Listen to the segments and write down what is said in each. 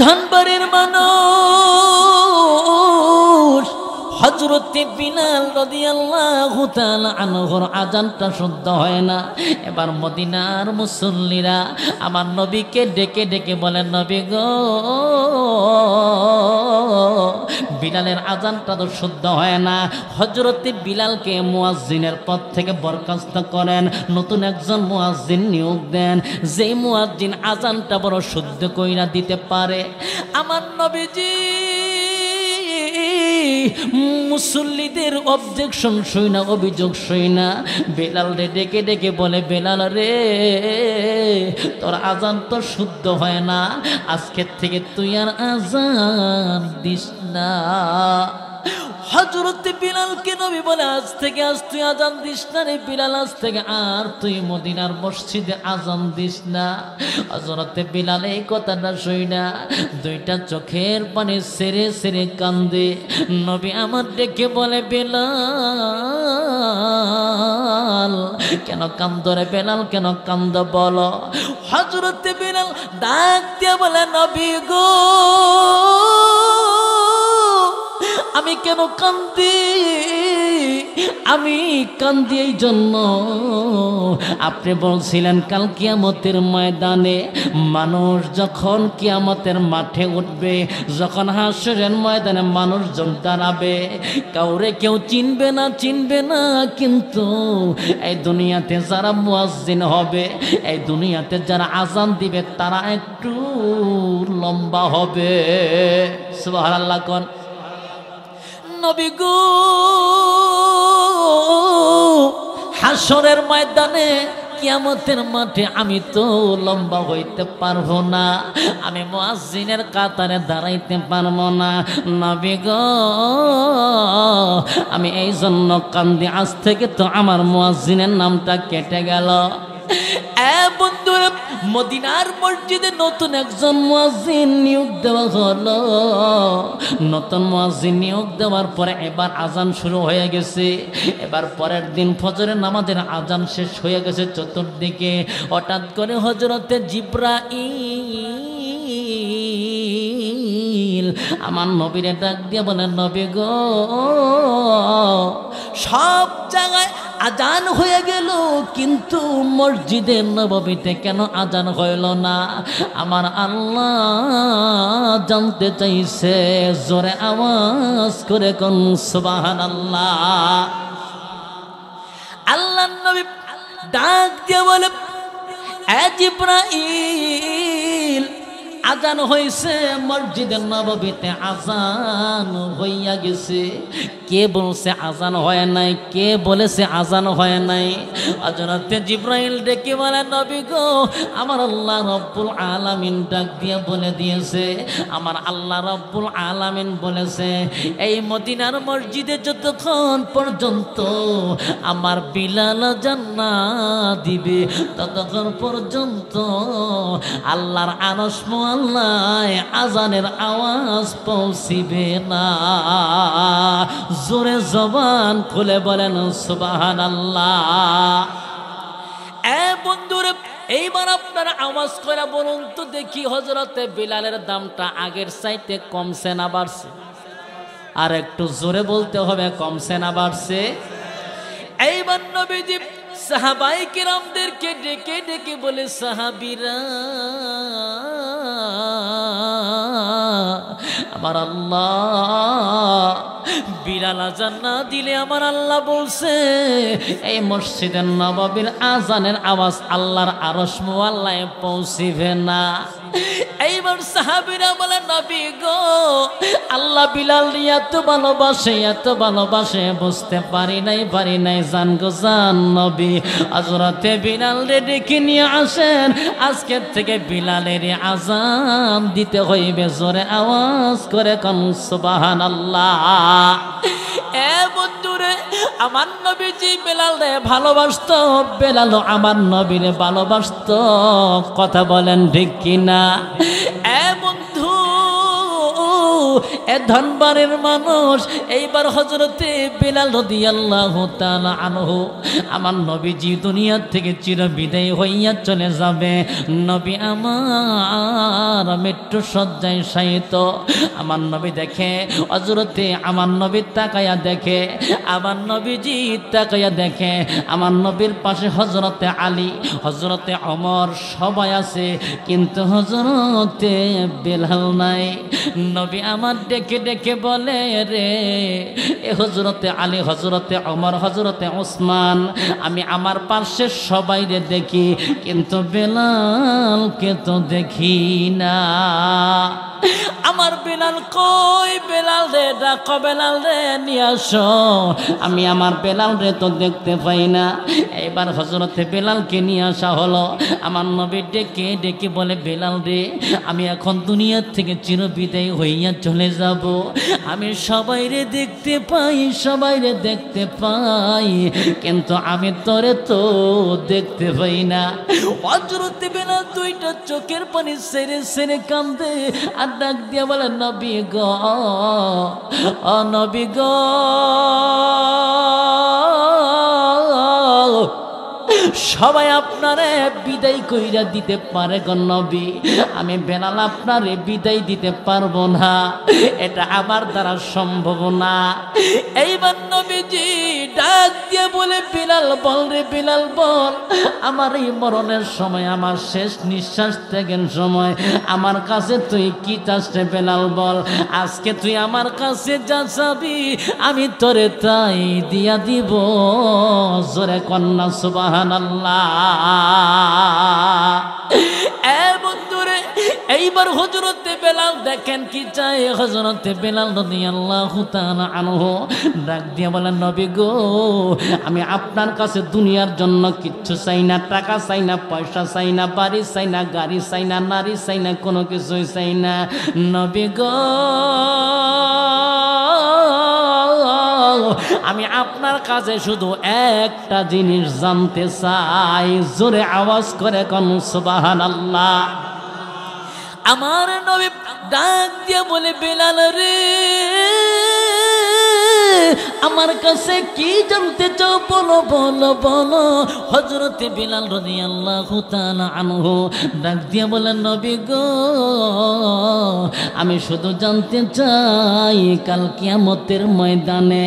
ধনবাড়ির মানুষ হযরত বিলাল রাদিয়াল্লাহু তাআলা আনহুর আযানটা শুদ্ধ হয় না। এবার মদিনার মুসল্লিরা আমার নবীকে ডেকে ডেকে বলেন, নবী গো, বিলালের আযানটা তো শুদ্ধ হয় না। হযরত বিলালকে মুয়াজ্জিনের পদ থেকে বরখাস্ত করেন, নতুন একজন মুয়াজ্জিন নিয়োগ দেন, যেই মুয়াজ্জিন আযানটা বড় শুদ্ধ কইরা দিতে পারে। আমার নবীজি মুসল্লিদের অবজেকশন শুই না, অভিযোগ শুই না, বেলাল রে ডেকে ডেকে বলে, বেলাল রে, তোর আজান তো শুদ্ধ হয় না, আজকের থেকে তুই আর আজান দিস না। হযরত বিলালকে নবী বলে, আজ থেকে আজ তুই আজান দিস না রে বিলাল, আজ থেকে আর তুই মদিনার মসজিদে আজান দিস না। হযরত বিলাল এই কথাটা শুইনা দুইটা চোখের পানি সেরে সেরে কান্দে। নবী আমার ডেকে বলে, বেলাল কেন কান্দ রে বেলাল, কেন কান্দ বলো। হযরত বিলাল ডাক দিয়ে বলে, নবী গো, আমি কেন কান্দি? আমি কান্দি এই জন্য, আপনি বলছিলেন কাল কিয়ামতের ময়দানে মানুষ যখন কিয়ামতের মাঠে উঠবে, যখন হাসরের ময়দানে মানুষজন দাঁড়াবে, কাউরে কেউ চিনবে না, চিনবে না, কিন্তু এই দুনিয়াতে যারা মুয়াজ্জিন হবে, এই দুনিয়াতে যারা আজান দিবে, তারা একটু লম্বা হবে। সুবহানাল্লাহ কোন। নবী গো, হাসরের ময়দানে কিয়ামতের মাঠে আমি তো লম্বা হইতে পারবো না, আমি মুয়াজ্জিনের কাতারে দাঁড়াইতে পারবো না। নবী গো, আমি এই জন্য কান্দি, আজ থেকে তো আমার মুয়াজ্জিনের নামটা কেটে গেল। বন্ধুরা, মদিনার মসজিদে নতুন একজন মুয়াজ্জিন নিয়োগ দেওয়া হলো। নতুন মুয়াজ্জিন নিয়োগ দেওয়ার পরে এবার আজান শুরু হয়ে গেছে। এবার পরের দিন ফজরের নামাজের আজান শেষ হয়ে গেছে। চতুর্দিকে হঠাৎ করে হযরতে জিবরাইল আমার নবীরে ডাক দিয়ে বলেন, নবী গো, সব জায়গায় আজান হয়ে গেল, কিন্তু মসজিদে নববীতে কেন আজান হইল না? আমার আল্লাহ জানতে চাইছে। জোরে আওয়াজ করে কোন সুবহানাল্লাহ। আল্লাহ নবী ডাক দিয়ে বলে, জিবরাইল, আজান হয়েছে, মসজিদের নববীতে আজান হইয়া গেছে। কে বলছে আজান হয় নাই? কে বলেছে আজান হয় নাই? হযরতে জিবরাইল ডেকে বলে, নবী গো, আমার আল্লাহ রব্বুল আলামিন ডাক দিয়ে বলে দিয়েছে, আমার আল্লাহ রব্বুল আলামিন বলেছে, এই মদিনার মসজিদে যতক্ষণ পর্যন্ত আমার বিলাল আজান না দিবে, ততক্ষণ পর্যন্ত আল্লাহর আরশ মোয়াল্লায় আজানের আওয়াজ পৌঁছিবে না। জোরে জবান খুলে বলেন সুবহানাল্লাহ। বন্ধুরা, এইবার আপনারা আওয়াজ করে বলুন তো দেখি, হযরতে বিলালের দামটা আগের চাইতে কমছে না বাড়ছে? আর একটু জোরে বলতে হবে, কমছে না বাড়ছে? এইবার নবীজি সাহাবায়ে কিরামদেরকে ডেকে ডেকে বলে, সাহাবীরা, আমার আল্লাহ বিলাল আজান না দিলে আমার আল্লাহ বলছে এই মসজিদের নববীর আজানের আওয়াজ আল্লাহর আরশ মোয়াল্লায় পৌঁছিবে না। এইবার সাহাবীরা বলে, নবী গো, আল্লাহ বিলাল এত ভালোবাসে বুঝতে পারি নাই জান গো জান। নবী হযরতে বিলাল রে ডেকে নিয়ে আসেন, আজকের থেকে বিলালের আজান দিতে হইবে। জোরে আওয়াজ করে কোন সুবহানাল্লাহ। বন্ধুরে, আমার নবীজি বেলালে ভালোবাসতো, বেলালও আমার নবীরে ভালোবাসতো। কথা বলেন ঠিক কিনা? বন্ধু, এ ধনবারের মানুষ। এইবার হযরতে বেলাল রাদিয়াল্লাহু তাআলা আনহু আমার নবীজি দুনিয়া থেকে চির বিদায় হইয়া চলে যাবে। নবী আমার মৃত্যু শয্যায় শায়িত। আমার নবী দেখে, হযরতে আমার নবী তাকায়া দেখে, আমার নবীজি তাকায়া দেখে, আমার নবীর পাশে হযরতে আলী, হযরতে ওমর সবাই আছে, কিন্তু হযরতে বেলাল নাই। নবী আমার ডেকে ডেকে বলে, রে এ হযরতে আলী, হযরতে ওমর, হযরতে ওসমান, আমি আমার পাশে সবাইরে দেখি, কিন্তু বেলালকে তো দেখি না। আমার বেলাল কই? বেলাল রে ডাকো, বেলাল রে নিয়ে আসো। আমি আমার বেলাল রে তো দেখতে পাই না। এবার হযরতে বেলালকে নিয়ে আসা হলো। আমার নবী ডেকে ডেকে বলে, বেলাল রে, আমি এখন দুনিয়ার থেকে চির বিদায় হইয়া চলে যাব। আমি সবাইরে দেখতে পাই, সবাইরে দেখতে পাই, কিন্তু আমি তোরে তো দেখতে পাই না। হযরতে বেলাল দুইটা চোখের পানি ছেড়ে ছেড়ে কান্দে আর ডাক দিয়া বলে, নবী গো, ও নবী গো, সবাই আপনারে বিদায় কইরা দিতে পারে গো নবী, আমি বেলাল আপনারে বিদায় দিতে পারবো না, এটা আমার দ্বারা সম্ভব না। এইবার নবীজি ডাক দিয়ে বলে, বেলাল বল রে, বেলাল বল, আমার এই মরণের সময়, আমার শেষ নিঃশ্বাস ত্যাগের সময় আমার কাছে তুই কি চাস রে বেলাল বল। আজকে তুই আমার কাছে যা চাবি আমি তোরে তাই দিয়া দিব। জোরে কন্যা সুবহানাল্লাহ। এ বন্ধুরে, এইবার হযরতে বেলাল দেখেন কি চাই। হযরতে বেলাল রাদিয়াল্লাহু তাআলা আনহু ডাক দিয়ে বলেন, নবী গো, আমি আপনার কাছে দুনিয়ার জন্য কিচ্ছু চাই না, টাকা চাই না, পয়সা চাই না, বাড়ি চাই না, গাড়ি চাই না, নারী চাই না, কোনো কিছুই চাই না। নবী গো, আমি আপনার কাছে শুধু একটা জিনিস জানতে চাই। জোরে আওয়াজ করে কোন সুবহানাল্লাহ। আমার নবী ডাক দিয়ে বলে, বেলাল রে, আমার কাছে কি জানতে চাও বলো বলো বলো। হযরতে বেলাল রাদিয়াল্লাহু তাআলা আনহু ডাক দিয়ে বলেন, নবী গো, আমি শুধু জানতে চাই কাল কিয়ামতের ময়দানে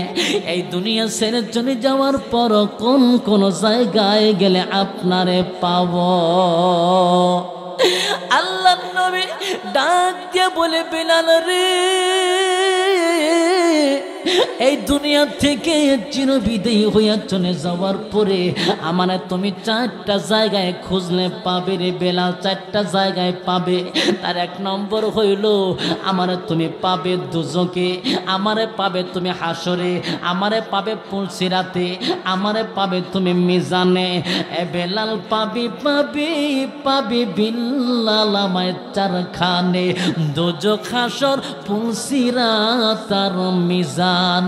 এই দুনিয়া ছেড়ে চলে যাওয়ার পর কোন কোন জায়গায় গেলে আপনারে পাবো। আল্লাহর নবী ডাক দিয়ে বলে, বেলাল রে, এই দুনিয়া থেকে চিরবিদায়ী হইয়া চলে যাওয়ার পরে আমার তুমি চারটা জায়গায় খুঁজলে পাবে রে বেলাল, চারটা জায়গায় পাবে। তার এক নম্বর হইল, আমারে তুমি পাবে দুজকে, আমারে পাবে তুমি হাসরে, আমারে পাবে পুলসিরাতে, আমারে পাবে তুমি মিজানে। এ বেলাল পাবি পাবি পাবি বিল্লাল আমায় চারখানে, দুজক, হাসর, পুলসিরাত আর মিজানে।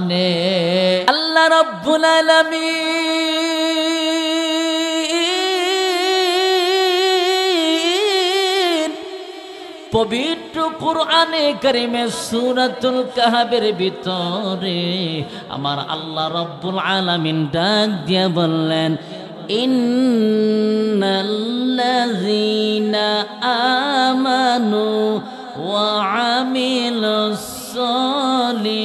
আল্লাহ রাব্বুল আলামিন পবিত্র কুরআনে কারিমে সূরাতুল কাহফের ভিতরে আমার আল্লাহ রাব্বুল আলামিন ডাক দিয়ে বললেন, ইন্নাল্লাযীনা আমানু ওয়া আমিলুস সালিহাত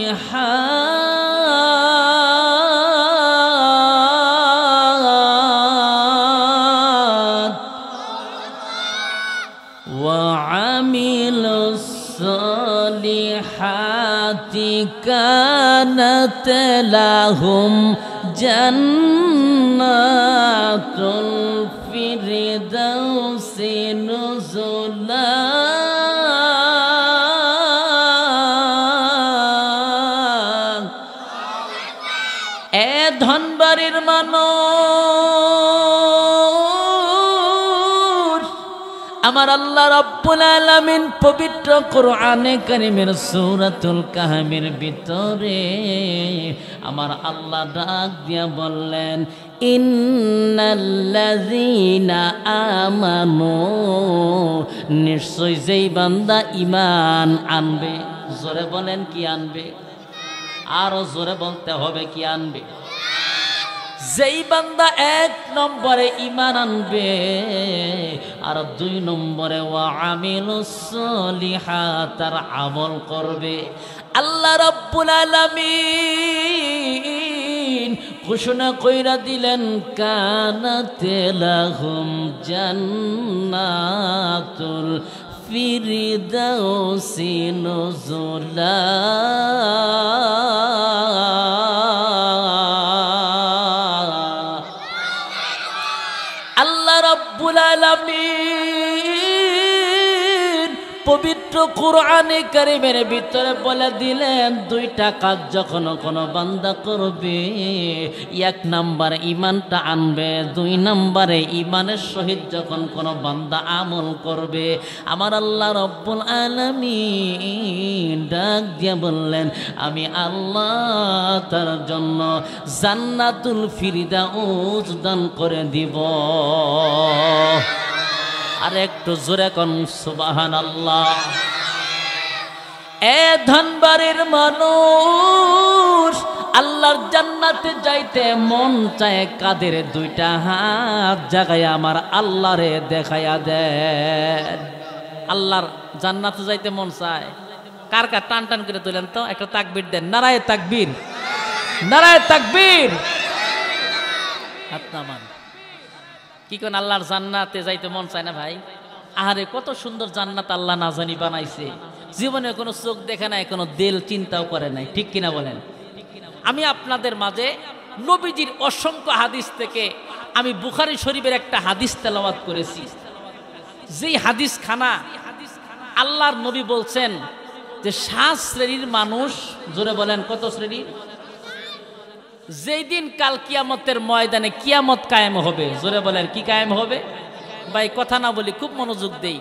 ওয়া আমিলুস সালিহাতি কানাত লাহুম জান্নাতুল ফিরদাউসি নুজুলা। ধনবাড়ির মানুষ, আমার আল্লাহ রাব্বুল আলামিন পবিত্র কুরআনে কারীমের সূরাতুল কাহফের ভিতরে আমার আল্লাহ ডাক দিয়া বললেন, ইন্নাল্লাযীনা আমানু, নিশ্চয় যেই বান্দা ঈমান আনবে। জোরে বলেন কি আনবে? আরো জোরে বলতে হবে কি আনবে? যেই বান্দা ১ নম্বরে ঈমান আনবে আর ২ নম্বরে ওয়া আমিলুস সলিহাত, তার আমল করবে। আল্লাহ রাব্বুল আলামিন ঘোষণা কইরা দিলেন, কানাত লাহুম জান্নাতুল ফিরদাউসি নুজুলা। আল্লাহ রাব্বুল আলামিন পবিত্র কোরআনে কারীমের ভিতরে বলে দিলেন, ২টা কাজ যখন কোনো বান্দা করবে, ১ নম্বরে ঈমানটা আনবে, ২ নম্বরে ঈমানের সহিত যখন কোনো বান্দা আমল করবে, আমার আল্লাহ রব্বুল আলামিন ডাক দিয়ে বললেন, আমি আল্লাহ তার জন্য জান্নাতুল ফিরদাউস দান করে দিব। আর একটু জোরে কোন সুবহানাল্লাহ। এ ধনবাড়ির মানুষ, আল্লাহর জান্নাতে যাইতে মন চায়, কাদের 2টা হাত জাগায় আমার আল্লাহরে দেখাইয়া দেন। আল্লাহর জান্নাতে যাইতে মন চায় কার কার? টান টান করে তুলেন তো, একটা তাকবীর দেন। নারায়ে তাকবীর, নারায়ে তাকবীর। হাত নামান। কি কোন আল্লাহর জান্নাতে যাইতে মন চায় না ভাই? আরে কত সুন্দর জান্নাত আল্লাহ না জানি বানাইছে, জীবনে কোনো চোখ দেখে নাই, কোনো দিল চিন্তাও করে নাই, ঠিক কিনা বলেন? আমি আপনাদের মাঝে নবীজির অসংখ্য হাদিস থেকে আমি বুখারী শরীফের একটা হাদিস তেলাওয়াত করেছি। যেই হাদিস খানা আল্লাহর নবী বলছেন যে 7 শ্রেণীর মানুষ, জোরে বলেন কত শ্রেণী? যেই দিন কাল কিয়ামতের ময়দানে কিয়ামত কায়েম হবে, জোরে বলেন কি কায়েম হবে? ভাই কথা না বলি, খুব মনোযোগ দেই।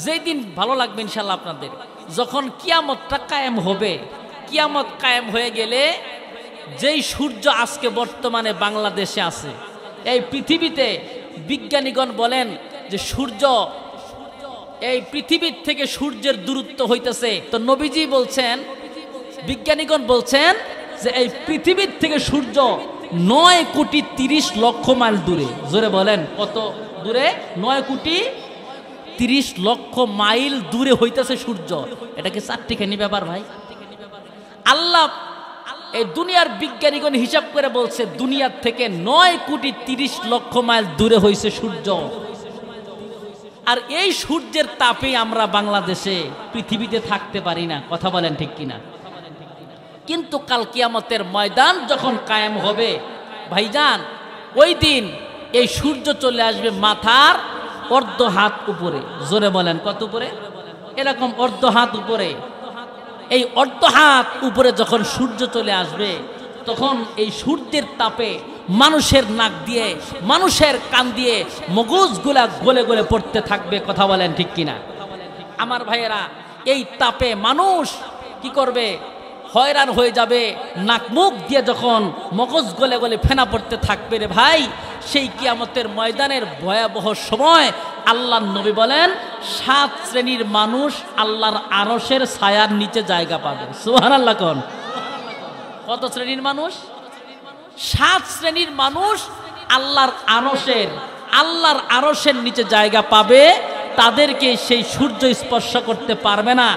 যেই দিন ভালো লাগবে ইনশাল্লাহ আপনাদের, যখন কিয়ামতটা কায়েম হবে, কিয়ামত কায়েম হয়ে গেলে যেই সূর্য আজকে বর্তমানে বাংলাদেশে আছে, এই পৃথিবীতে বিজ্ঞানীগণ বলেন যে সূর্য, এই পৃথিবীর থেকে সূর্যের দূরত্ব হইতেছে, তো নবীজি বলছেন, বিজ্ঞানীগণ বলছেন যে এই পৃথিবীর থেকে সূর্য 9 কোটি 30 লক্ষ মাইল দূরে। জোরে বলেন কত দূরে? 9 কোটি 30 লক্ষ মাইল দূরে হইতেছে সূর্য। এটা কি চারটিখানি ব্যাপার ভাই? আল্লাহ এই দুনিয়ার বিজ্ঞানীগণ হিসাব করে বলছে দুনিয়ার থেকে 9 কোটি 30 লক্ষ মাইল দূরে হইছে সূর্য। আর এই সূর্যের তাপেই আমরা বাংলাদেশে পৃথিবীতে থাকতে পারি না, কথা বলেন ঠিক কিনা? কিন্তু কাল কিয়ামতের ময়দান যখন কায়েম হবে ভাইজান, ওই দিন এই সূর্য চলে আসবে মাথার অর্ধ হাত উপরে। জোরে বলেন কত উপরে? এরকম অর্ধ হাত উপরে। এই অর্ধ হাত উপরে যখন সূর্য চলে আসবে, তখন এই সূর্যের তাপে মানুষের নাক দিয়ে, মানুষের কান দিয়ে মগজগুলা গলে গলে পড়তে থাকবে, কথা বলেন ঠিক কিনা? আমার ভাইয়েরা, এই তাপে মানুষ কি করবে? হয়রান হয়ে যাবে। নাক মুখ দিয়ে যখন মগজ গলে গলে ফেনা পড়তে থাকবে রে ভাই, সেই কিয়ামতের ময়দানের ভয়াবহ সময় আল্লাহর নবী বলেন 7 শ্রেণীর মানুষ আল্লাহর আরশের ছায়ার নিচে জায়গা পাবে। সুবহানাল্লাহ কোন? কত শ্রেণীর মানুষ? 7 শ্রেণীর মানুষ আল্লাহর আরশের নিচে জায়গা পাবে। তাদেরকে সেই সূর্য স্পর্শ করতে পারবে না।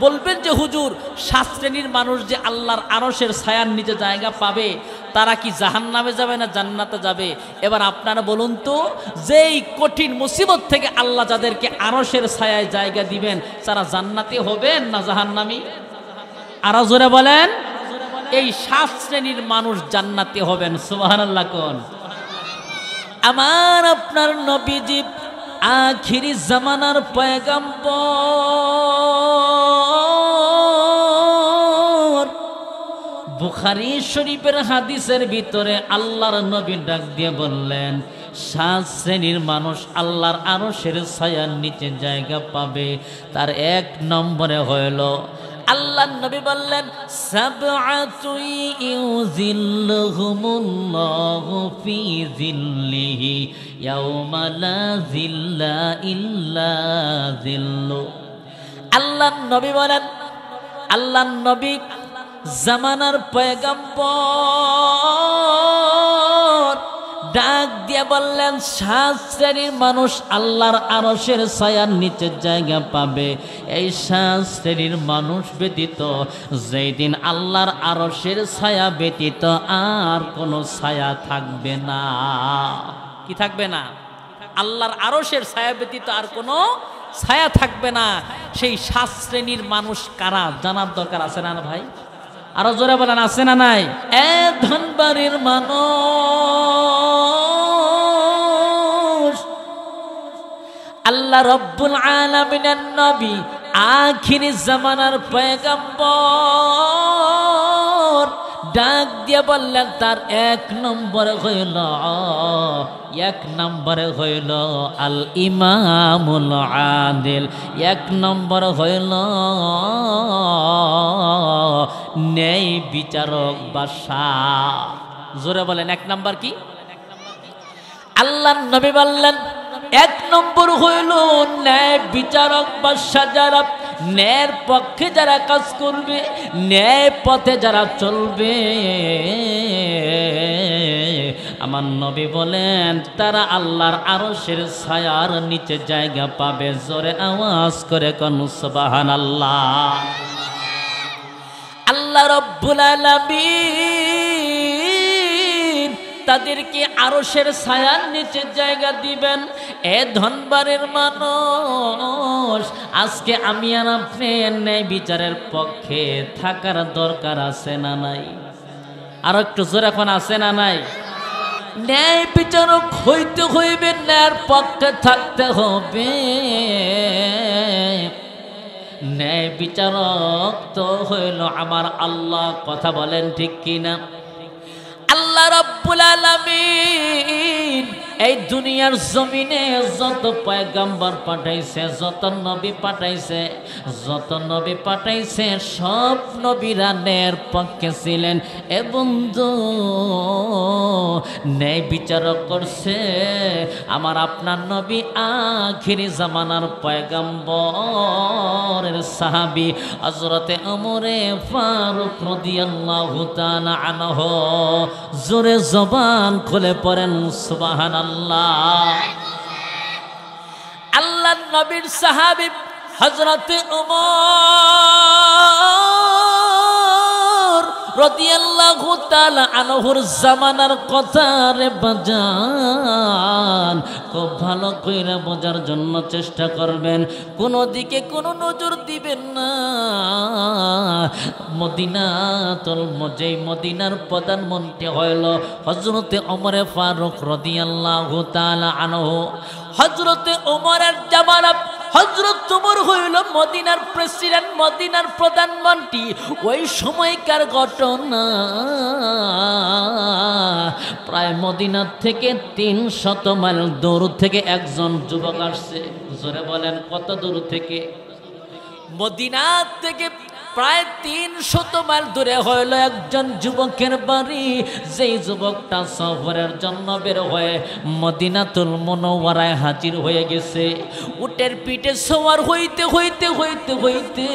বলবেন যে হুজুর, 7 শ্রেণীর মানুষ যে আল্লাহর আরশের ছায়ার নিচে জায়গা পাবে, তারা কি জাহান্নামে যাবে না জান্নাতে যাবে? এবার আপনারা বলুন তো, যেই কঠিন মুসিবত থেকে আল্লাহ যাদেরকে আরশের ছায়ায় জায়গা দিবেন, তারা জান্নাতি হবেন না জাহান্নামী? আরো জোরে বলেন। এই 7 শ্রেণীর মানুষ জান্নাতি হবেন। সুবহানাল্লাহ কোন? আমার আপনার নবীজি আখিরি জামানার পয়গম্বর। বুখারী শরীফের হাদিসের ভিতরে আল্লাহর নবী ডাক দিয়ে বললেন, 7 শ্রেণীর মানুষ আল্লাহর আরশের ছায়ার নিচে জায়গা পাবে। তার 1 নম্বরে হইল আল্লাহ নবী বললেন সাবআতু ইউযিল্লুহুমুল্লাহু ফি যিল্লিহি ইয়াওমা লা যিল্লা ইল্লা যিল্লু। আল্লাহ নবী বলেন, আল্লাহ নবী জামানার পয়গম্বর ডাক দিয়ে বললেন 7 শ্রেণীর মানুষ আল্লাহর আরশের ছায়ার নিচের জায়গা পাবে। এই 7 শ্রেণীর মানুষ ব্যতীত যেই দিন আল্লাহর আরশের ছায়া ব্যতীত আর কোনো ছায়া থাকবে না। কি থাকবে না? আল্লাহর আরশের ছায়া ব্যতীত আর কোনো ছায়া থাকবে না। সেই 7 শ্রেণীর মানুষ কারা জানার দরকার আছে না ভাই? আরো জোরে বলেন, আছে না নাই? ধনবাড়ির মানুষ আল্লাহ রব্বুল আলামিনের নবী আখিরি জামানার পয়গম্বর ডাক দিয়ে বললেন তার 1 নম্বরে হইল আল ইমামুল আদিল। 1 নম্বর হইল ন্যায় বিচারক বাদশাহ। জোরে বলেন 1 নম্বর কি? আল্লাহর নবী বললেন 1 নম্বর হইল ন্যায় বিচারক বাদশাহ। যারা ন্যায়ের পক্ষে যারা কাজ করবে, ন্যায় পথে যারা চলবে, আমার নবী বলেন তারা আল্লাহর আরশের ছায়ার নিচে জায়গা পাবে। জোরে আওয়াজ করে কোন সুবহানাল্লাহ। আল্লাহ রব্বুল আলামিন তাদেরকে আরশের ছায়ার নিচে জায়গা দিবেন। ধনবারের মানুষ আজকে আমি আর আপনি ন্যায় বিচারের পক্ষে থাকার দরকার আছে না নাই? আর একটু জোরে এখন আছে না নাই? ন্যায় বিচারক হইতে হইবে, ন্যায়ের পক্ষে থাকতে হবে। ন্যায় বিচারক তো হইল আমার আল্লাহ। কথা বলেন ঠিক কিনা? আল্লাহ রাব্বুল আলামিন এই দুনিয়ার জমিনে যত পয়গম্বর পাঠাইছে, যত নবী পাঠাইছে, সব নবীরা ন্যায়ের পক্ষে ছিলেন এবং ন্যায় বিচারক করছে আমার আপনার নবী আখিরি জামানার পয়গম্বরের সাহাবী হযরতে ওমরে ফারুক রাদিয়াল্লাহু তাআলা আনহু। জোরে জবান খুলে পড়েন সুবহানাল্লাহ। আল্লাহর নবীর সাহাবী হযরতে ওমর রাদিয়াল্লাহু তাআলা আনহুর জামানার কথা রে বাজান, খুব ভালো কইরা বোঝার জন্য চেষ্টা করবেন। কোন দিকে কোনো নজর দিবেন না। মদিনার প্রধানমন্ত্রী হইল হযরতে ওমরে ফারুক রাদিয়াল্লাহু তাআলা আনহু। হযরতে ওমরের জামানা হযরত ওমর হইল মদিনার প্রেসিডেন্ট, মদিনার প্রধানমন্ত্রী। ওই সময়কার ঘটনা, প্রায় মদিনার থেকে 300 মাইল দূর থেকে একজন যুবক আসছে। জোরে বলেন কত দূর থেকে? মদিনা থেকে প্রায় 300 মাইল দূরে হইল একজন যুবকের বাড়ি। যেই যুবকটা সফরের জন্য বের হয়ে মদিনাতুল মুনাওয়ারায় হাজির হয়ে গেছে। উটের পিঠে সওয়ার হইতে হইতে হইতে হইতে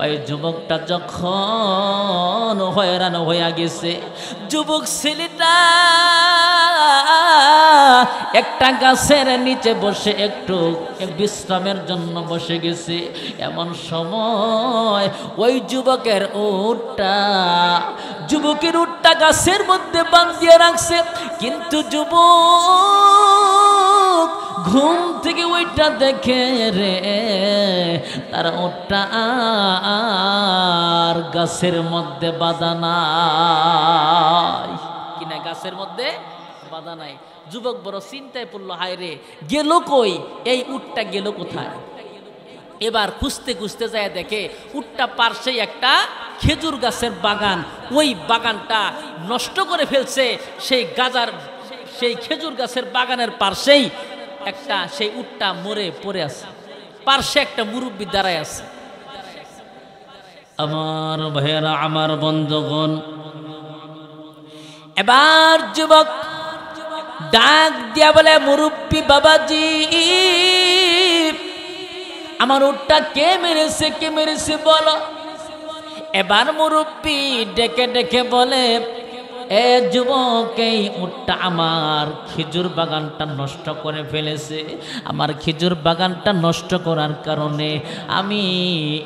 ওই যুবকটা যখন হয়রান হয়ে গেছে, যুবক ছেলেটা একটা গাছের নিচে বসে একটু বিশ্রামের জন্য বসে গেছে। এমন সময় ওই যুবকের উটটা গাছের মধ্যে বাঁধিয়ে রাখছে, কিন্তু যুবক ঘুম থেকে ওইটা দেখে রে তার উটটা আর গাছের মধ্যে বাঁধা নাই। কিনা গাছের মধ্যে বাধা নাই। যুবক বড় চিন্তায় পড়লো, হায় রে গেল কই, এই উটটা গেল কোথায়? এবার খুঁজতে খুঁজতে যায় দেখে উটটা পার্শ্বে একটা খেজুর গাছের বাগান, ওই বাগানটা নষ্ট করে ফেলছে। সেই খেজুর গাছের বাগানের পার্শ্বেই সেই উটটা মরে পড়ে আছে। পার্শ্বে একটা মুরব্বি দাঁড়ায় আছে। আমার ভাইয়েরা, আমার বন্ধুগণ, এবার যুবক ডাক দিয়া বলে, মুরব্বী বাবাজি, আমার উটটা কে মেরেছে, কে মেরেছে বলো। এবার মুরব্বী ডেকে ডেকে বলে, এ যুবক, এই উটটা আমার খেজুর বাগানটা নষ্ট করে ফেলেছে। আমার খেজুর বাগানটা নষ্ট করার কারণে আমি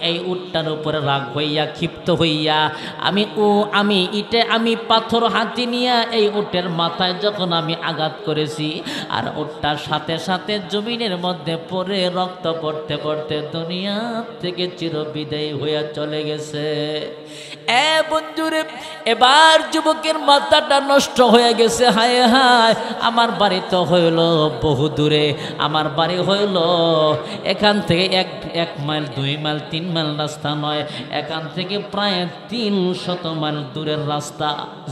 এই উটটার উপরে রাগ হইয়া, ক্ষিপ্ত হইয়া আমি পাথর হাতি নিয়ে এই উটের মাথায় যখন আমি আঘাত করেছি, আর উটটার সাথে সাথে জমিনের মধ্যে পড়ে রক্ত পড়তে পড়তে দুনিয়া থেকে চিরবিদায়ী হইয়া চলে গেছে। এ বন্ধুরে, এবার যুবকের মাথাটা নষ্ট হয়ে গেছে। হায় হায়, আমার বাড়ি তো হইল বহু দূরে, আমার বাড়ি হইল এখান থেকে এক মাইল, 2 মাইল, 3 মাইল রাস্তা নয়, এখান থেকে প্রায় 300 মাইল দূরের রাস্তা।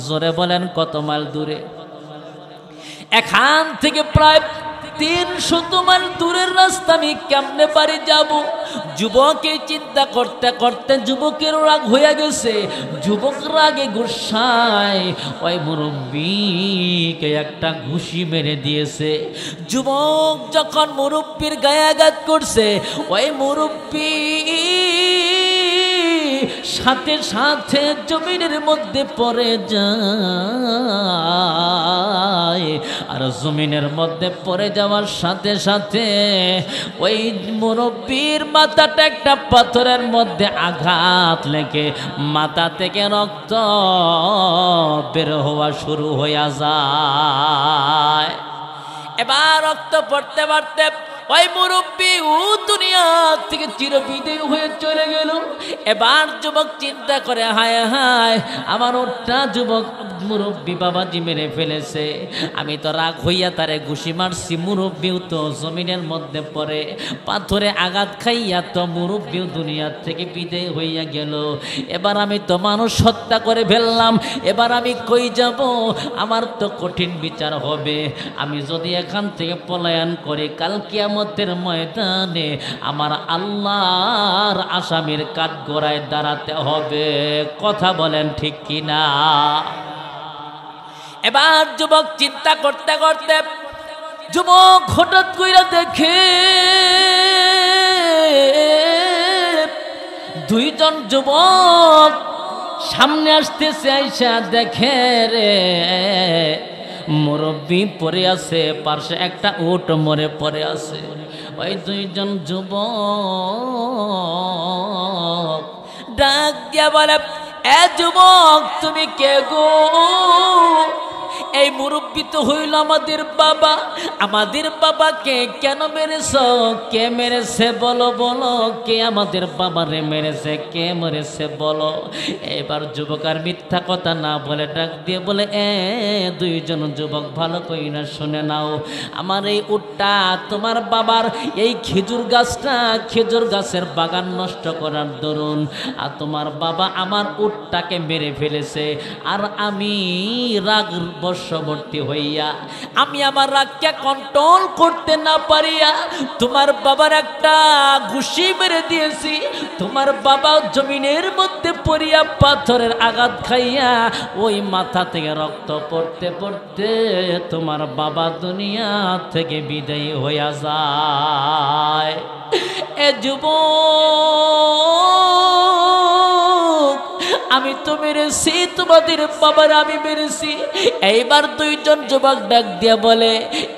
জোরে বলেন, কত মাইল দূরে? এখান থেকে প্রায় 300 মাইল দূরের রাস্তা, আমি কেমনে পারি যাব? যুবকে চিন্তা করতে করতে যুবকের রাগ হয়ে গেছে। যুবক রাগে গুসায় ওই মুরব্বীকে একটা ঘুষি মেরে দিয়েছে। যুবক যখন মুরব্বীর গায়ে আঘাত করছে, ওই মুরব্বী সাথে সাথে জমিনের মধ্যে পড়ে যায়। আর জমিনের মধ্যে পড়ে যাওয়ার সাথে সাথে ওই মুরব্বীর মাথাটা একটা পাথরের মধ্যে আঘাত লেগে মাথা থেকে রক্ত বের হওয়া শুরু হয়ে যায়। এবার রক্ত পড়তে পড়তে ওই মুরব্বী দুনিয়া থেকে চিরবিদায়ী হয়ে চলে গেল। এবার যুবক চিন্তা করে, হায় হায়, আমার ওটা যুবক মুরব্বী বাবাজি মেরে ফেলেছে। আমি তো রাগ হইয়া তারে ঘুষি মারছি, মুরব্বীও তো জমিনের মধ্যে পড়ে পাথরে আঘাত খাইয়া তো মুরব্বীও দুনিয়া থেকে বিদায় হইয়া গেল। এবার আমি তো মানুষ হত্যা করে ফেললাম, এবার আমি কই যাব? আমার তো কঠিন বিচার হবে। আমি যদি এখান থেকে পলায়ন করি, কাল কিয়ামতের ময়দানে আমার আল্লাহর আসামির কাঠগড়ায় দাঁড়াতে হবে। কথা বলেন ঠিক কিনা? এবার যুবক চিন্তা করতে করতে যুবক হঠাৎ কইরা দেখে 2 জন যুবক সামনে আসতেছে। আইসা দেখে রে মুরব্বী পড়ে আছে, পাশে একটা উট মরে পড়ে আছে। ওই 2 জন যুবক ডাক দিয়া বলে, এ যুবক, তুমি কে গো? এই মুরব্বী তো হইল আমাদের বাবা। আমাদের বাবাকে কেন মেরেছ? কে মেরেছে বলো, বলো, কে আমাদের বাবারে মেরেছে, কে মেরেছে বলো। এবার যুবক আর মিথ্যা কথা না বলে ডাক দিয়ে বলে, 2 জন যুবক ভালো কই না শুনে নাও। আমার এই উটটা তোমার বাবার এই খেজুর গাছের বাগান নষ্ট করার দরুন আর তোমার বাবা আমার উটটাকে মেরে ফেলেছে। আর আমি রাগ বশবর্তী হইয়া আমি আমার রাগকে কন্ট্রোল করতে না পারিয়া তোমার বাবার একটা ঘুষি মেরে দিয়েছি। তোমার বাবা জমিনের মধ্যে পড়িয়া পাথরের আঘাত খাইয়া ওই মাথা থেকে রক্ত পড়তে পড়তে তোমার বাবা দুনিয়া থেকে বিদায়ী হইয়া যায়। এ যুবক, আমি তো মেরেছি, তোমাদের বাবার আমি মেরেছি। এইবার 2 জন যুবক ডাক দিয়া বলে,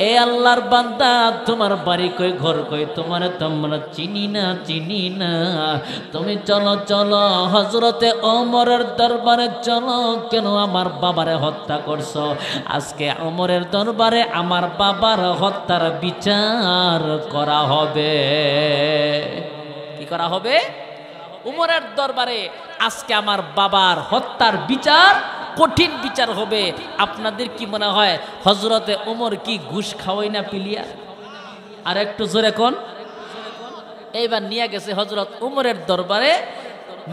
এ আল্লাহর বান্দা, তোমার বাড়ি কই, ঘর কই, তোমার তোমরা চিনি না। তুমি চলো চলো হযরতে ওমরের দরবারে চলো। কেন আমার বাবারে হত্যা করছো? আজকে ওমরের দরবারে আমার বাবার হত্যার বিচার করা হবে। কি করা হবে? উমরের দরবারে আজকে আমার বাবার হত্যার বিচার, কঠিন বিচার হবে। আপনাদের কি মনে হয় হযরতে ওমর কি ঘুষ খাওয়াই না পিলিয়া? আর একটু জোরে কোন। এইবার নিয়ে গেছে হযরত উমরের দরবারে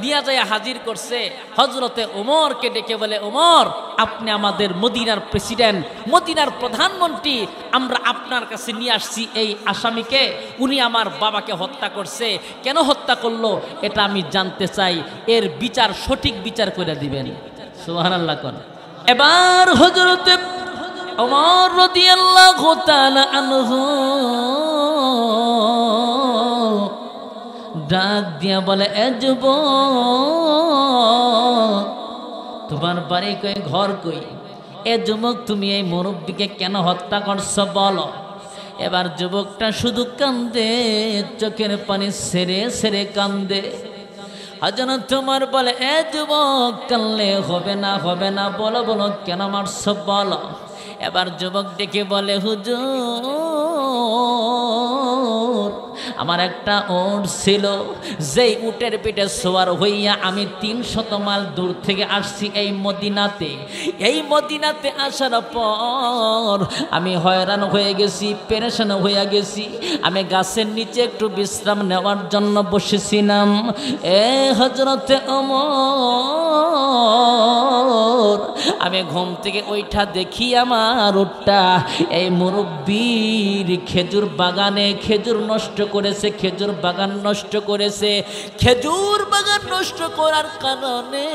নিয়ে যায় হাজির করছে। হযরতে ওমরকে ডেকে বলে, ওমর, আপনি আমাদের মদিনার প্রেসিডেন্ট, মদিনার প্রধানমন্ত্রী, আমরা আপনার কাছে নিয়ে আসছি এই আসামিকে। উনি আমার বাবাকে হত্যা করছে, কেন হত্যা করলো এটা আমি জানতে চাই, এর বিচার, সঠিক বিচার করে দিবেন। সুবহানাল্লাহ কোন। এবার হযরতে ওমর রাদিয়াল্লাহু তাআলা আনহু ডাক দিয়া বলে, এ যুবক, তোমার বাড়ি কই, ঘর কই? এ যুবক, তুমি এই মুরব্বীকে কেন হত্যা করছো বলো। এবার যুবকটা শুধু কান্দে, চোখের পানি সেরে সেরে কান্দে। হযরত তোমার বলে, এ যুবক, কানলে হবে না, হবে না, বলো বলো কেন মারছো বলো। এবার যুবক ডেকে বলে, হুজুর, আমার একটা উট ছিল, যেই উটের পিঠে সওয়ার হইয়া আমি 300 মাইল দূর থেকে আসছি এই মদিনাতে। এই মদিনাতে আসার পর আমি হয়রান হয়ে গেছি, পেরেশান হয়ে গেছি। আমি গাছের নিচে একটু বিশ্রাম নেওয়ার জন্য বসেছিলাম। এ হযরতে ওমর, আমি ঘুম থেকে ওইটা দেখি আমার উটটা এই মুরব্বীর খেজুর বাগানে খেজুর নষ্ট করেছে, খেজুর বাগান নষ্ট করেছে। খেজুর বাগান নষ্ট করার কারণে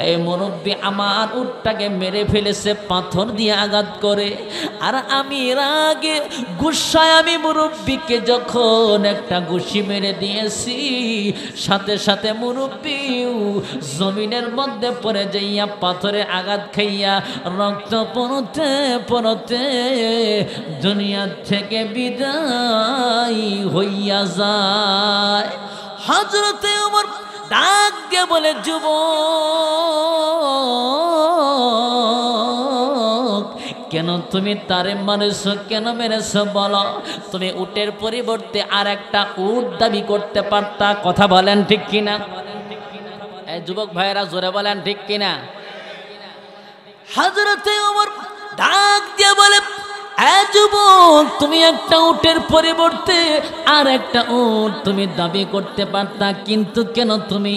এই মুরব্বী আমার উটটাকে মেরে ফেলেছে, পাথর দিয়ে আঘাত করে। আর আমি রাগে গুসায় আমি মুরব্বীকে যখন একটা ঘুষি মেরে দিয়েছি, সাথে সাথে মুরব্বীও জমিনের মধ্যে পড়ে যাইয়া পাথরে আঘাত খাইয়া রক্ত পড়তে পড়তে দুনিয়া থেকে বিদায় হইয়া যায়। হযরতে ওমর ডাক দিয়ে বলে, যুবক, কেন তুমি তারে মারেছো, কেন মেরেছো বলো। তুমি উটের পরিবর্তে আর একটা উট দাবি করতে পারতা। কথা বলেন ঠিক কিনা? এই যুবক ভাইয়েরা জোরে বলেন ঠিক কিনা? হযরতে ওমর ডাক দিয়ে বলে, এ যুবক, তুমি একটা উটের পরিবর্তে আর একটা উট তুমি দাবি করতে পারতা, কিন্তু কেন তুমি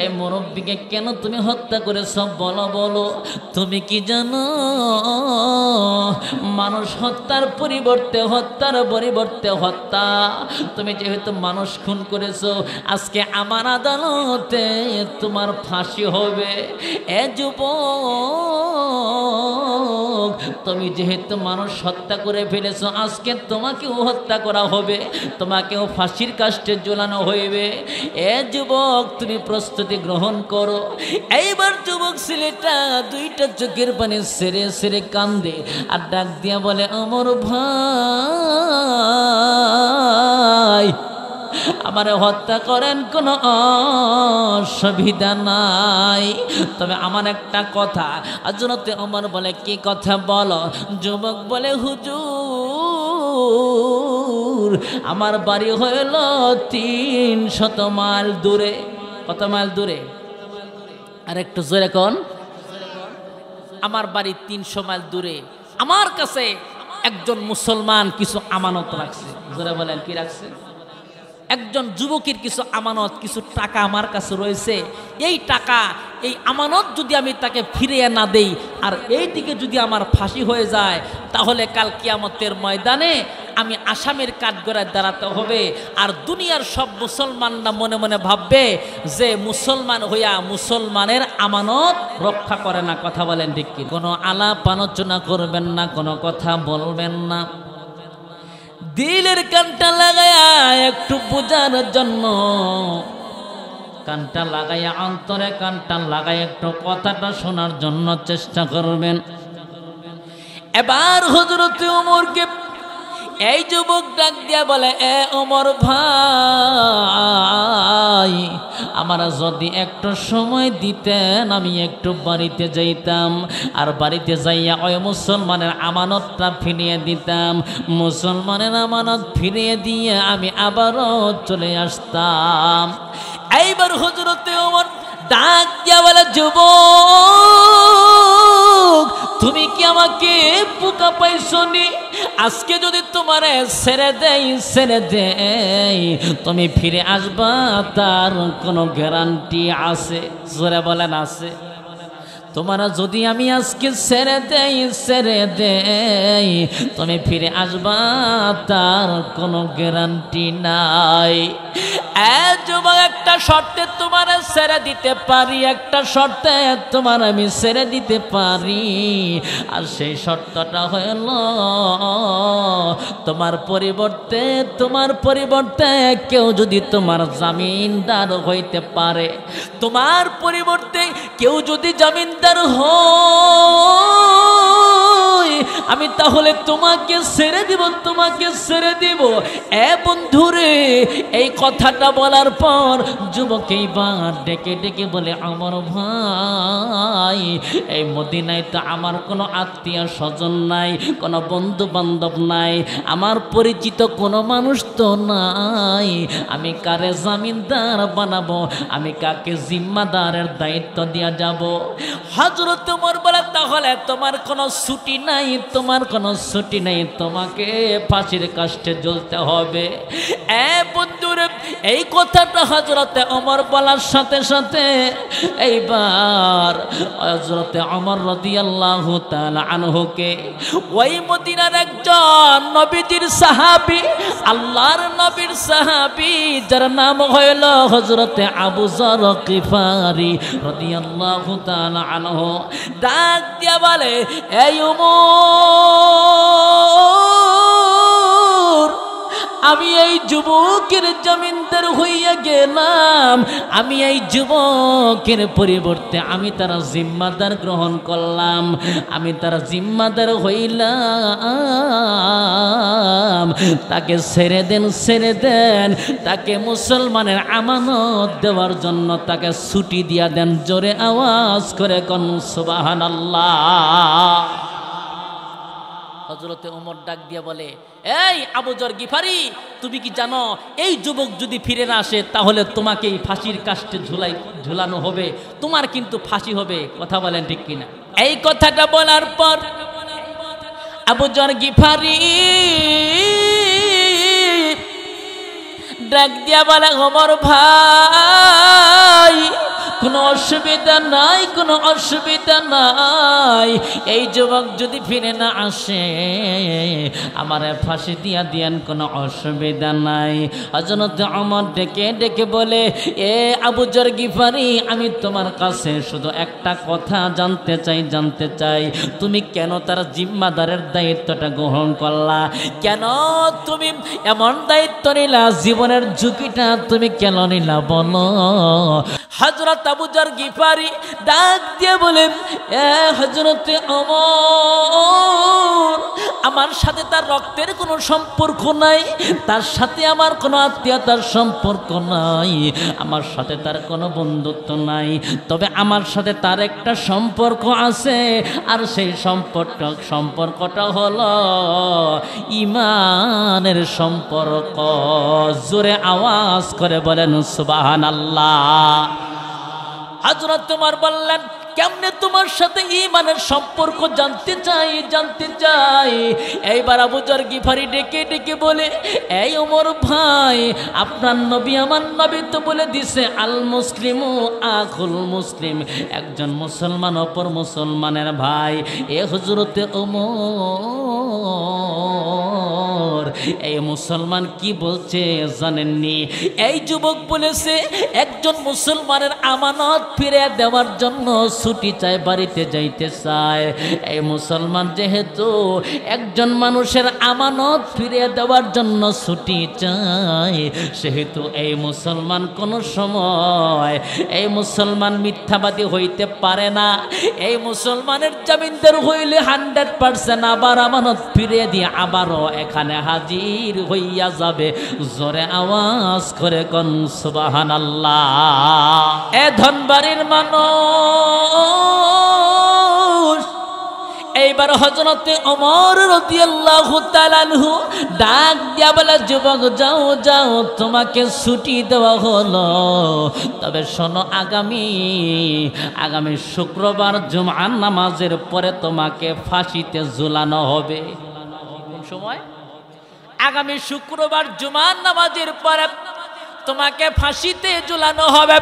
এই মুরব্বীকে কেন তুমি হত্যা করেছ বলো বলো। তুমি কি জানো, মানুষ হত্যার পরিবর্তে হত্যা, তুমি যেহেতু মানুষ খুন করেছো, আজকে আমার আদালতে তোমার ফাঁসি হবে। এ যুবক, তুমি যেহেতু মানুষ হত্যা করে ফেলেছো, আজকে তোমাকেও হত্যা করা হবে, তোমাকেও ফাঁসির কাষ্টে ঝোলানো হইবে। এ যুবক, তুমি প্রস্তুতি গ্রহণ করো। এইবার যুবক ছেলেটা দুইটা চোখের পানি সেরে সেরে কান্দে আর ডাক দিয়া বলে, ওমর ভাই, আমারে হত্যা করেন, কোনো অসুবিধা নাই, তবে আমার একটা কথা। হযরতে ওমর বলে, কি কথা বলো। যুবক বলে, হুজুর, আমার বাড়ি হইল 300 মাইল দূরে। কত মাইল দূরে? আর একটু জোরে কোন। আমার বাড়ি 300 মাইল দূরে। আমার কাছে একজন মুসলমান কিছু আমানত রাখছে। জোরে বলেন, কি রাখছে? একজন যুবকের কিছু আমানত, কিছু টাকা আমার কাছে রয়েছে। এই টাকা, এই আমানত যদি আমি তাকে ফিরিয়ে না দেই আর এই দিকে যদি আমার ফাঁসি হয়ে যায়, তাহলে কাল কিয়ামতের ময়দানে আমি আসামির কাঠগড়ায় দাঁড়াতে হবে। আর দুনিয়ার সব মুসলমানরা মনে মনে ভাববে যে মুসলমান হইয়া মুসলমানের আমানত রক্ষা করে না। কথা বলেন ঠিক কি? কোনো আলাপ আলোচনা করবেন না, কোনো কথা বলবেন না। দিলের কানটা লাগায়া একটু বোঝার জন্য, কানটা লাগাইয়া, অন্তরে কানটা লাগাই একটু কথাটা শোনার জন্য চেষ্টা করবেন। এবার হযরতে ওমরকে এই যুবক ডাক দিয়া বলে, এ ওমর ভাই, আমার যদি একটু সময় দিতেন, আমি একটু বাড়িতে যাইতাম, আর বাড়িতে যাইয়া ওই মুসলমানের আমানতটা ফিরিয়ে দিতাম। মুসলমানের আমানত ফিরিয়ে দিয়ে আমি আবারও চলে আসতাম। এইবার হযরতে ওমর ডাক দিয়া বলে, যুবক, তুমি তুমি কি আমাকে বোকা পাইছনি? আজকে যদি তোমারে ছেড়ে দেই তুমি ফিরে আসবা তার কোনো গ্যারান্টি আছে? জোরে বলেন আছে? তোমারা যদি আমি আজকে ছেড়ে দেই তুমি ফিরে আসবা তার কোনো গ্যারান্টি নাই। যুবক, একটা শর্তে তোমার ছেড়ে দিতে পারি, একটা শর্তে তোমার আমি ছেড়ে দিতে পারি। আর সেই শর্তটা হলো তোমার পরিবর্তে কেউ যদি তোমার জামিনদার হইতে পারে, তোমার পরিবর্তে কেউ যদি জামিনদার হয়, আমি তাহলে তোমাকে ছেড়ে দিব। বন্ধুরে, এই কথাটা বলার পর যুবক এইবার ডেকে বলে, আমার ভাই, এই মদিনায় তো আমার কোনো আত্মীয় স্বজন নাই, কোনো বন্ধু বান্ধব নাই, আমার পরিচিত কোনো মানুষ তো নাই, আমি কারে জামিনদার বানাবো, আমি কাকে জিম্মাদারের দায়িত্ব দিয়া যাব? হযরত ওমর বলে, তাহলে তোমার কোনো ছুটি নাই, তোমাকে ফাঁসির কাষ্টে ঝুলতে হবে। বন্ধুরে, এই কথাটা হযরতে ওমর বলার সাথে সাথে এইবার হযরতে ওমর রাদিয়াল্লাহু তাআলা আনহুকে ওই মদিনার একজন নবীজির সাহাবী, আল্লাহর নবীর সাহাবী, যার নাম হলো হযরতে আবু যর গিফারি রাদিয়াল্লাহু তাআলা আনহু, ডাক দিয়া বলে, এই ওমর, আমি এই যুবকের জমিনদার হইয়া গেলাম, আমি এই যুবকের পরিবর্তে আমি তার জিম্মাদার গ্রহণ করলাম, আমি তার জিম্মাদার হইলাম। তাকে ছেড়ে দেন, তাকে মুসলমানের আমানত দেওয়ার জন্য তাকে ছুটি দিয়া দেন। জোরে আওয়াজ করে কোন সুবহানাল্লাহ। হযরতে ওমর ডাক দিয়া বলে, এই আবু যর গিফারি, তুমি কি জানো এই যুবক যদি ফিরে না আসে তাহলে তোমাকে এই ফাঁসির কাষ্টে ঝুলানো হবে, তোমার কিন্তু ফাঁসি হবে। কথা বলেন ঠিক কিনা? এই কথাটা বলার পর আবু যর গিফারি ডাক দিয়া বলে, ওমর ভাই, কোনো অসুবিধা নাই, এই যুবক যদি ফিরে না আসে আমারে ফাঁসি দিয়া দিয়েন, কোনো অসুবিধা নাই। হযরত ওমর ডেকে বলে, আবু যর গিফারি, আমি তোমার কাছে শুধু একটা কথা জানতে চাই, তুমি কেন তার জিম্মাদারের দায়িত্বটা গ্রহণ করলা? কেন তুমি এমন দায়িত্ব নিলা? জীবনের ঝুঁকিটা তুমি কেন নিলা বলো? হযরত আবু যর গিফারি ডাক দিয়ে বলেন, হযরত ওমর, আমার সাথে তার রক্তের কোনো সম্পর্ক নাই, তার সাথে আমার কোনো আত্মীয়তার সম্পর্ক নাই, আমার সাথে তার কোনো বন্ধুত্ব নাই, তবে আমার সাথে তার একটা সম্পর্ক আছে, আর সেই সম্পর্কটা হলো ঈমানের সম্পর্ক। জোরে আওয়াজ করে বলেন সুবহানাল্লাহ। হযরত ওমর বললেন, কেমনে তোমার সাথে ঈমানের সম্পর্ক? জানতে চাই। এইবার আবু যর গিফারি ডেকে বলে, এই ওমর ভাই, আপনার নবী আমার নবী তো বলে দিছে, আল মুসলিমু আখুল মুসলিম, একজন মুসলমান অপর মুসলমানের ভাই। হযরতে ওমর, এই মুসলমান কি বলছে জানেননি? এই যুবক বলেছে একজন মুসলমানের আমানত ফিরে দেওয়ার জন্য ছুটি চায়, বাড়িতে যাইতে চায়। এই মুসলমান যেহেতু একজন মানুষের আমানত ফিরে দেওয়ার জন্য ছুটি চায়, সেহেতু এই মুসলমান কোনো সময় এই মুসলমান মিথ্যাবাদী হইতে পারে না। এই মুসলমানের জামিনদার হইলে 100% আবার আমানত ফিরে দিয়ে আবারও এখানে হাজির হইয়া যাবে। জোরে আওয়াজ করে কোন সুবহানাল্লাহ। এ ধনবাড়ির মানুষ, এই এইবার হযরতে ওমর রাদিয়াল্লাহু তাআলা আনহু ডাক দিয়া বলে, যুবক যাও যাও, তোমাকে ছুটি দেওয়া হলো, তবে শোনো আগামী শুক্রবার জুমার নামাজের পরে তোমাকে ফাঁসিতে ঝুলানো হবে। কোন সময়? আগামী শুক্রবার জুমার নামাজের পরে তোমাকে ফাঁসিতে ঝুলানো হবে।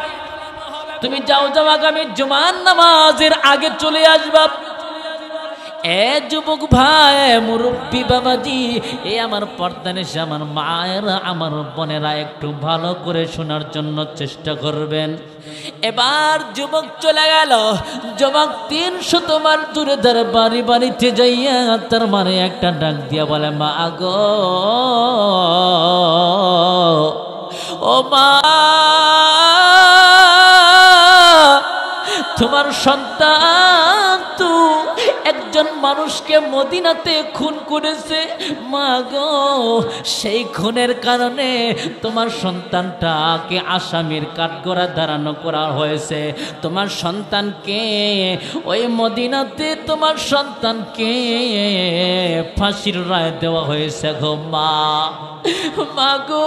তুমি যাও যাও, আগামী জুমার নামাজের আগে চলে আসবা। এ যুবক ভাই, মুরব্বী বাবাজি, এ আমার পর্দানিশে আমার মায়েরা, আমার বোনেরা, একটু ভালো করে শোনার জন্য চেষ্টা করবেন। এবার যুবক চলে গেল। যুবক 300 তোমার দূরে ধরে বাড়িতে যাইয়া তার মারে একটা ডাক দিয়া বলে, মা গো, ও মা, তোমার সন্তান তো একজন মানুষকে মদিনাতে খুন করেছে। মা গো, সেই খুনের কারণে তোমার সন্তানটাকে আসামির কাঠগড়ায় দাঁড়ানো করা হয়েছে। তোমার সন্তানকে ওই মদিনাতে তোমার সন্তানকে ফাঁসির রায় দেওয়া হয়েছে গো মা। মা গো,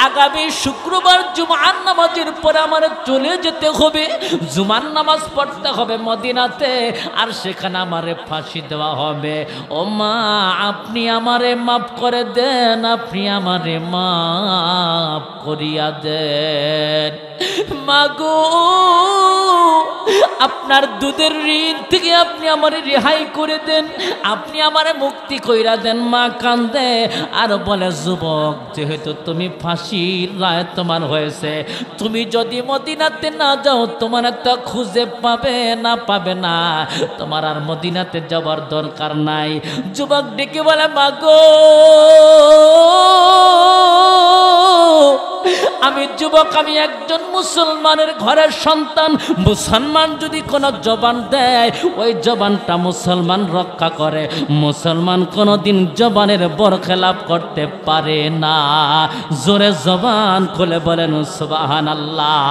আগামী শুক্রবার জুমার নামাজের পরে আমার চলে যেতে হবে, জুমার নামাজ পড়তে হবে মদিনাতে, আর সেখানে আমারে ফাঁসি দেওয়া হবে। ও মা, আপনি আমারে মাফ করে দেন, আপনি আমারে মাফ করিয়া দেন। মা গো, আপনার দুধের ঋণ থেকে আপনি আমারে রেহাই করে দেন, আপনি আমারে মুক্তি কইরা দেন। মা কান্দে আর বলে, যুবক, যেহেতু তুমি ফাঁসির রায় তোমার হয়েছে, তুমি যদি মদিনাতে না যাও তোমার তো খুঁজে পাবে না, তোমার আর মদিনাতে যাবার দরকার নাই। যুবক ডেকে বলে, মা গো, আমি যুবক, আমি একজন মুসলমানের ঘরের সন্তান। মুসলমান যদি কোনো জবান দেয়, ওই জবানটা মুসলমান রক্ষা করে। মুসলমান কোনোদিন জবানের বরখেলাপ করতে পারে না। জোরে জবান খুলে বলেন সুবহানাল্লাহ।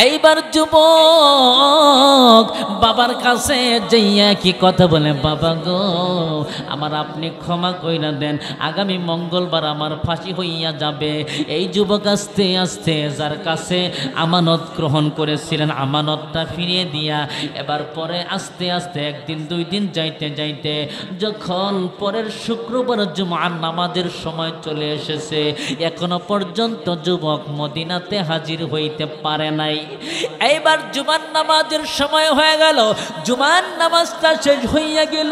এইবার যুবক বাবার কাছে যাইয়া কি কথা বলে, বাবা গো, আমার আপনি ক্ষমা কইরা দেন, আগামী মঙ্গলবার আমার ফাঁসি হইয়া যাবে। এই যুবক আস্তে আস্তে যার কাছে আমানত গ্রহণ করেছিলেন, আমানতটা ফিরিয়ে দিয়া এবার পরে আস্তে আস্তে একদিন 2 দিন যাইতে যাইতে যখন পরের শুক্রবার জুমার নামাজের সময় চলে এসেছে, এখনো পর্যন্ত যুবক মদিনাতে হাজির হইতে পারে নাই। এইবার জুমার নামাজের সময় হয়ে গেল, জুমার নামাজটা শেষ হইয়া গেল।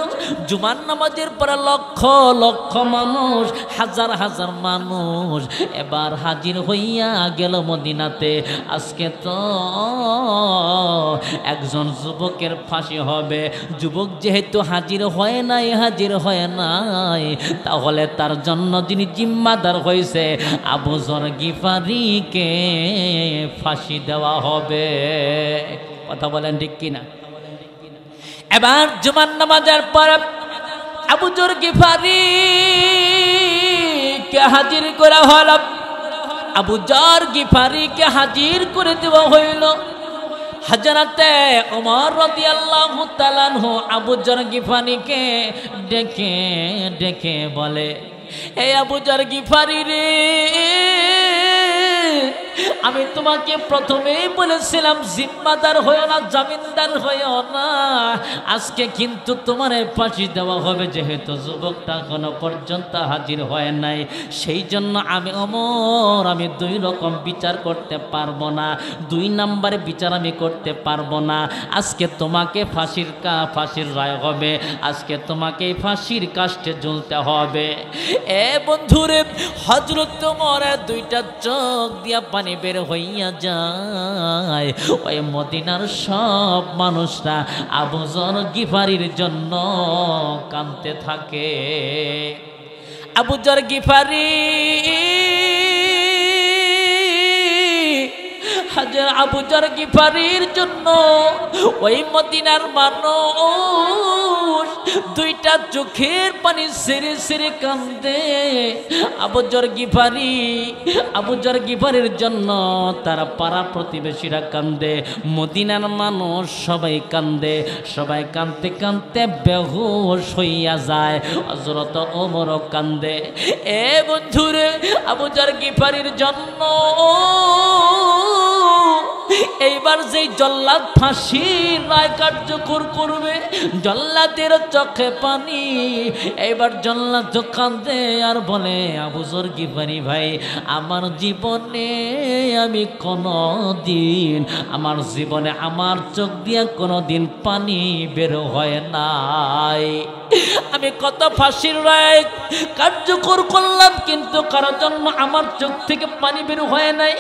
জুমার নামাজের পরে লক্ষ লক্ষ মানুষ, হাজার হাজার মানুষ এবার হাজির হইয়া গেল মদিনাতে। আজকে তো একজন যুবকের ফাঁসি হবে। যুবক যেহেতু হাজির হয় নাই, তাহলে তার জন্য যিনি জিম্মাদার হয়েছে, আবু যর গিফারিকে ফাঁসি দেওয়া হবে। কথা বলেন ঠিক কিনা? এবার জুমার নামাজের পর আবু যর গিফারিকে হাজির করা হল। আবু যর গিফারিকে হাজির করে দেওয়া হইল। হযরতে ওমর রাদিয়াল্লাহু তাআলা আনহু আবু যর গিফারিকে ডেকে ডেকে বলে, হে আবু যর গিফারি রে, আমি তোমাকে প্রথমেই বলেছিলাম জিম্মাদার হইও না, জামিনদার হইও না। আজকে কিন্তু তোমার ফাঁসি দেওয়া হবে। যেহেতু যুবকটা এখনো পর্যন্ত হাজির হয় নাই, সেই জন্য আমি ওমর, আমি 2 রকম বিচার করতে পারবো না, 2 নাম্বার বিচার আমি করতে পারবো না। আজকে তোমাকে ফাঁসির রায় হবে, আজকে তোমাকে ফাঁসির কাষ্টে ঝুলতে হবে। এ বন্ধুরে, হযরত ওমরের 2টা চোখ দিয়া পানি বের হইয়া যায়। ওই মদিনার সব মানুষরা আবু যর গিফারির জন্য কাঁদতে থাকে। আবু যর গিফারি আবু যর গিফারির জন্য ওই মদিনার মানুষ দুইটা চোখের পানি সেরে সেরে কান্দে। আবু যর গিফারির জন্য তারা পাড়া প্রতিবেশীরা কান্দে, মদিনার মানুষ সবাই কান্দে। সবাই কাঁদতে কাঁদতে বেহুশ হইয়া যায়। হযরত ওমরও কান্দে। এ বন্ধুরে, আবু যর গিফারির জন্য এইবার যেই জল্লাদ ফাঁসির রায় কার্যকর করবে, জল্লাদের চোখে পানি। এইবার জল্লাদ কাঁদে আর বলে, আবু যর গিফারি ভাই, আমার জীবনে আমি কোনদিন, আমার জীবনে আমার চোখ দিয়ে কোনদিন পানি বের হয় নাই। আমি কত ফাঁসির রায় কার্যকর করলাম, কিন্তু কারোর জন্য আমার চোখ থেকে পানি বের হয় নাই।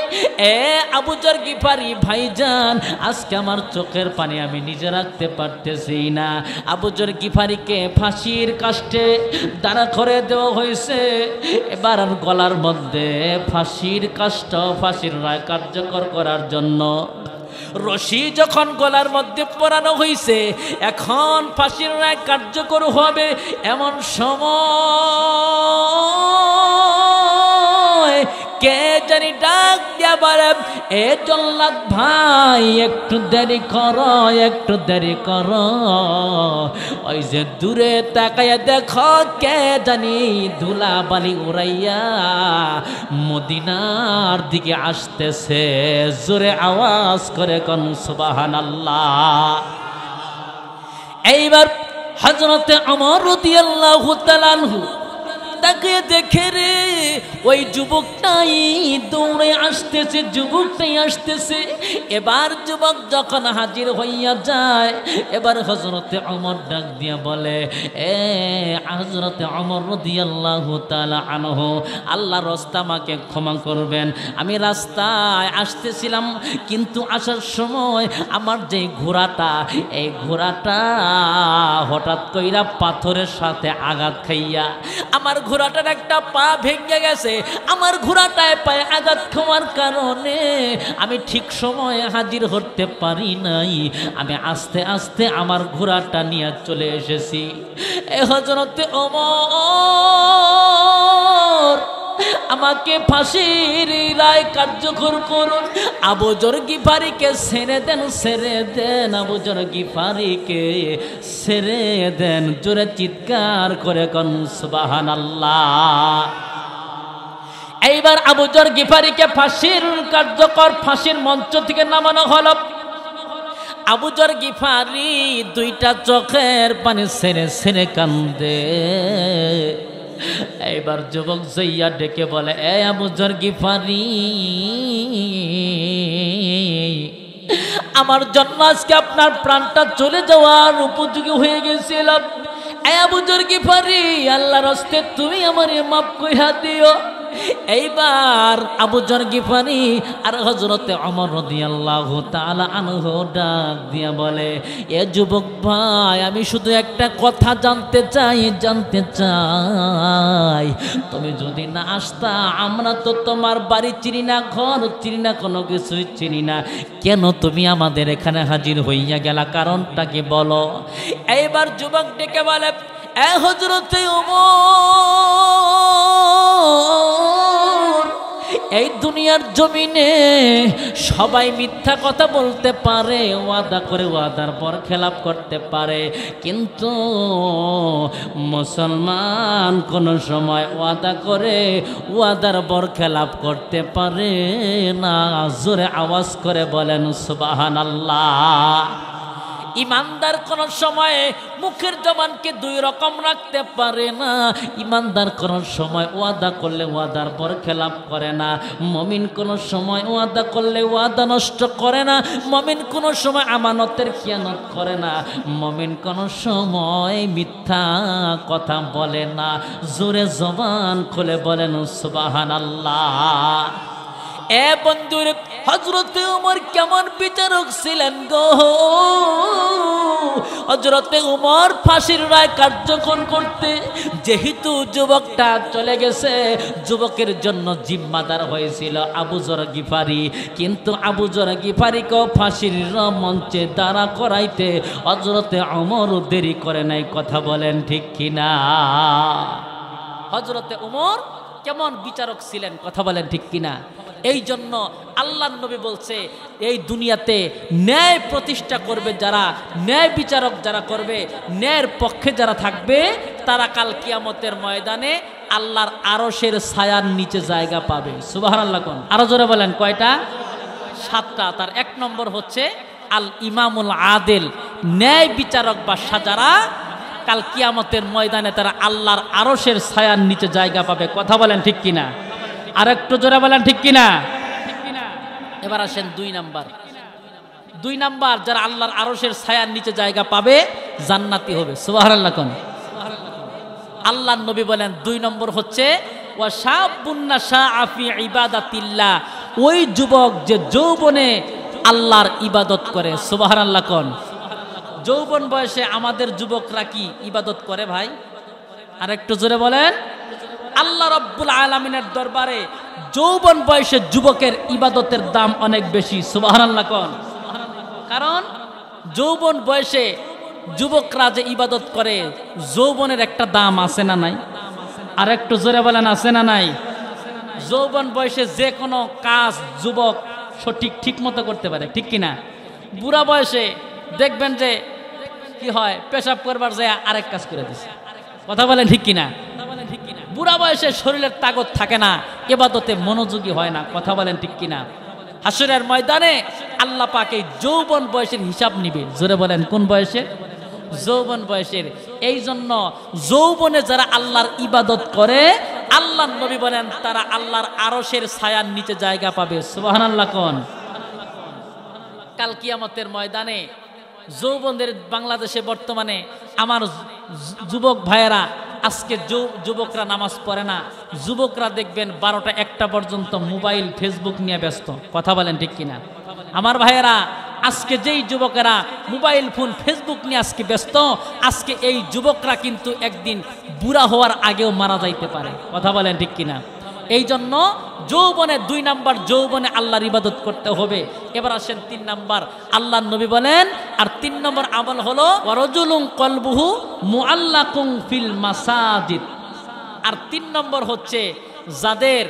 এ আবু যর গিফারি ভাইজান, আজকে আমার চোখের পানি আমি নিজে রাখতে পারতেছি না। আবু যর গিফারিকে ফাঁসির কাষ্টে দাঁড়া করে দেওয়া হয়েছে। এবার গলার মধ্যে ফাঁসির কাষ্ট, ফাঁসির রায় কার্যকর করার জন্য রশি যখন গলার মধ্যে পরানো হয়েছে, এখন ফাঁসির রায় কার্যকর হবে। এমন সময় কে জানি ডাক দিয়া বলে, এ জল্লাদ ভাই, একটু দেরি করো, একটু দেরি করো। ওই যে দূরে তাকাইয়া দেখো, কে জানি ধুলা বালি উড়াইয়া মদিনার দিকে আসতেছে। জোরে আওয়াজ করে কোন সুবহানাল্লাহ। এইবার হযরতে ওমর রাদিয়াল্লাহু তাআলা আনহু তাকে দেখে রে, ওই যুবকটাই দৌড়ে আসতেছে, যুবকটাই আসতেছে। এবার যুবক যখন হাজির হইয়া যায়, এবার হযরতে ওমর ডাক দিয়া বলে, এ হযরতে ওমর রাদিয়াল্লাহু তাআলা আনহু, আল্লাহর রাস্তা আমাকে ক্ষমা করবেন। আমি রাস্তায় আসতেছিলাম, কিন্তু আসার সময় আমার যে ঘোড়াটা, এই ঘোড়াটা হঠাৎ কইরা পাথরের সাথে আঘাত খাইয়া আমার ঘোড়াটার একটা পা ভেঙে গেছে। আমার ঘোড়াটায় পায়ে আঘাত খাওয়ার কারণে আমি ঠিক সময়ে হাজির হতে পারি নাই। আমি আস্তে আস্তে আমার ঘোড়াটা নিয়ে চলে এসেছি। এ হযরতে ওমর, আমাকে ফাঁসির রায় কার্যকর করুন। আবু যর গিফারিকে ছেড়ে দেন, ছেড়ে দেন, আবু যর গিফারিকে ছেড়ে দেন। জোরে চিৎকার করে কোন সুবহানাল্লাহ। এইবার আবু যর গিফারিকে ফাঁসির কার্যকর, ফাঁসির মঞ্চ থেকে নামানো হলো। আবু যর গিফারি দুইটা চোখের পানি ছেড়ে ছেড়ে কান্দে। এইবার যুবক যাইয়া ডেকে বলে, এ আবু যর গিফারি, আমার জন্য আজকে আপনার প্রাণটা চলে যাওয়ার উপযোগী হয়ে গেছিল। এ আবু যর গিফারি, আল্লাহর রাস্তে তুমি আমারে মাফ কইরা দিও। এইবার আবু যর গিফারি আর হযরতে ওমর রাদিয়াল্লাহু তাআলা আনহু ডাক দিয়া বলে, এ যুবক ভাই, আমি শুধু একটা কথা জানতে চাই, তুমি যদি না আসতা, আমরা তো তোমার বাড়ি চিনি না, ঘর চিনি না, কোনো কিছুই চিনি না, কেন তুমি আমাদের এখানে হাজির হইয়া গেলা, কারণটা কি বলো? এইবার যুবক ডেকে বলে, এ হযরতে ওমর, এই দুনিয়ার জমিনে সবাই মিথ্যা কথা বলতে পারে, ওয়াদা করে ওয়াদার পর খেলাপ করতে পারে, কিন্তু মুসলমান কোনো সময় ওয়াদা করে ওয়াদার পর খেলাপ করতে পারে না। জোরে আওয়াজ করে বলেন সুবহানাল্লাহ। ইমানদার কোন সময়ে মুখের জবানকে দুই রকম রাখতে পারে না। ইমানদার কোন সময় ওয়াদা করলে ওয়াদার পর খেলাপ করে না। মুমিন কোন সময় ওয়াদা করলে ওয়াদা নষ্ট করে না। মুমিন কোন সময় আমানতের খিয়ানত করে না। মুমিন কোন সময় মিথ্যা কথা বলে না। জোরে জবান খুলে বলেন সুবহানাল্লাহ। এ বন্ধুর হযরতে ওমর কেমন বিচারক ছিলেন গো। হযরতে ওমর ফাঁসির রায় কার্যকর করতে যেহেতু যুবকটা চলে গেছে, যুবকের জন্য জিম্মাদার হয়েছিল আবু যর গিফারি, কিন্তু আবু যর গিফারিকেও ফাঁসির মঞ্চে দাঁড়া করাইতে হযরতে ওমর দেরি করে নাই। কথা বলেন ঠিক কিনা? হযরতে ওমর কেমন বিচারক ছিলেন, কথা বলেন ঠিক কিনা? এই জন্য আল্লাহর নবী বলছে এই দুনিয়াতে ন্যায় প্রতিষ্ঠা করবে যারা, ন্যায় বিচারক যারা করবে, ন্যায়ের পক্ষে যারা থাকবে, তারা কাল কিয়ামতের ময়দানে আল্লাহর আরশের ছায়ার নিচে জায়গা পাবে। সুবহানাল্লাহ কোন? আরো জোরে বলেন কয়টা? 7টা। তার 1 নম্বর হচ্ছে আল ইমামুল আদিল, ন্যায় বিচারক বা সাজারা কাল কিয়ামতের ময়দানে তারা আল্লাহর আরশের ছায়ার নিচে জায়গা পাবে। কথা বলেন ঠিক কিনা? আর একটু জোরে বলেন ঠিক কিনা? এবার আসেন 2 নাম্বার। 2 নাম্বার যারা আল্লাহর আরশের ছায়ার নিচে জায়গা পাবে জান্নাতি হবে। সুবহানাল্লাহ কোন? আল্লাহর নবী বলেন 2 নম্বর হচ্ছে ওয়া শাবুন নাশাআ ফি ইবাদাতিল্লাহ, ওই যুবক যে যৌবনে আল্লাহর ইবাদত করে। সুবহানাল্লাহ কোন? যৌবন বয়সে আমাদের যুবকরা কি ইবাদত করে ভাই? আর একটু জোরে বলেন। আল্লাহ রাব্বুল আলামিনের দরবারে যৌবন বয়সে যুবকের ইবাদতের দাম অনেক বেশি। সুবহানাল্লাহ কোন? কারণ যৌবন বয়সে যুবকরা যে ইবাদত করে, যৌবনের একটা দাম আছে না নাই? আর একটু জোরে বলেন আছে না নাই? যৌবন বয়সে যে কোনো কাজ যুবক সঠিক ঠিক মতো করতে পারে, ঠিক কিনা? বুড়া বয়সে দেখবেন যে কি হয়, পেশাব করবার যায় আরেক কাজ করে দিচ্ছে। কথা বলেন ঠিক কিনা? বুড়া বয়সে শরীরের তাগত থাকে না, ইবাদতে মনোযোগী হয় না। কথা বলেন ঠিক কিনা? হাসরের ময়দানে আল্লাহ পাক এই যৌবন বয়সের হিসাব নিবে। জোরে বলেন কোন বয়সের? যৌবন বয়সের। এই জন্য যৌবনে যারা আল্লাহর ইবাদত করে, আল্লাহর নবী বলেন তারা আল্লাহর আরশের ছায়ার নিচে জায়গা পাবে। সুবহানাল্লাহ কোন? কাল কিয়ামতের ময়দানে যৌবনদের বাংলাদেশে বর্তমানে আমার যুবক ভাইয়েরা, আজকে যুবকরা নামাজ পড়ে না, যুবকরা দেখবেন 12টা 1টা পর্যন্ত মোবাইল ফেসবুক নিয়ে ব্যস্ত। কথা বলেন ঠিক কিনা? আমার ভাইয়েরা, আজকে যেই যুবকেরা মোবাইল ফোন ফেসবুক নিয়ে আজকে ব্যস্ত, আজকে এই যুবকরা কিন্তু একদিন বুড়া হওয়ার আগেও মারা যাইতে পারে। কথা বলেন ঠিক কিনা? এই জন্য যৌবনে 2 নাম্বার, যৌবনে আল্লাহর ইবাদত করতে হবে। এবার আসেন 3 নাম্বার। আল্লাহর নবী বলেন আর 3 নম্বর আমল হলো ওয়ারাজুলুন কলবুহু মুআল্লাকুন ফিল মাসাজিদ। আর 3 নম্বর হচ্ছে যাদের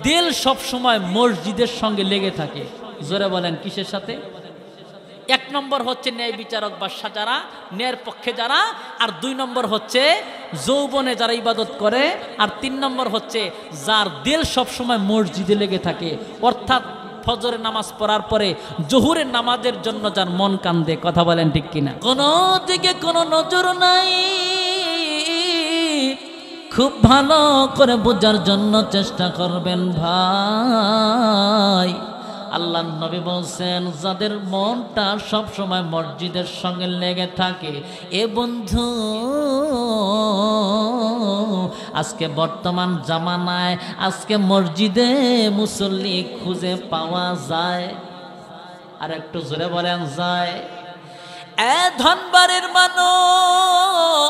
দিল সব সময় মসজিদের সঙ্গে লেগে থাকে। জোরে বলেন কিসের সাথে? 1 নম্বর হচ্ছে ন্যায় বিচারক বা সাজারা, ন্যায়ের পক্ষে যারা। আর 2 নম্বর হচ্ছে যৌবনে যারা ইবাদত করে। আর 3 নম্বর হচ্ছে যার দিল সবসময় মসজিদে লেগে থাকে, অর্থাৎ ফজরের নামাজ পড়ার পরে জোহরের নামাজের জন্য যার মন কান্দে। কথা বলেন ঠিক কিনা? কোনো দিকে কোনো নজর নাই, খুব ভালো করে বোঝার জন্য চেষ্টা করবেন ভাই। আল্লাহ নবী বলছেন যাদের মনটা সব সময় মসজিদের সঙ্গে লেগে থাকে, এ বন্ধু আজকে বর্তমান জামানায় আজকে মসজিদে মুসল্লি খুঁজে পাওয়া যায়। আর একটু জোরে বলেন যায়? এ ধনবাড়ির মানুষ,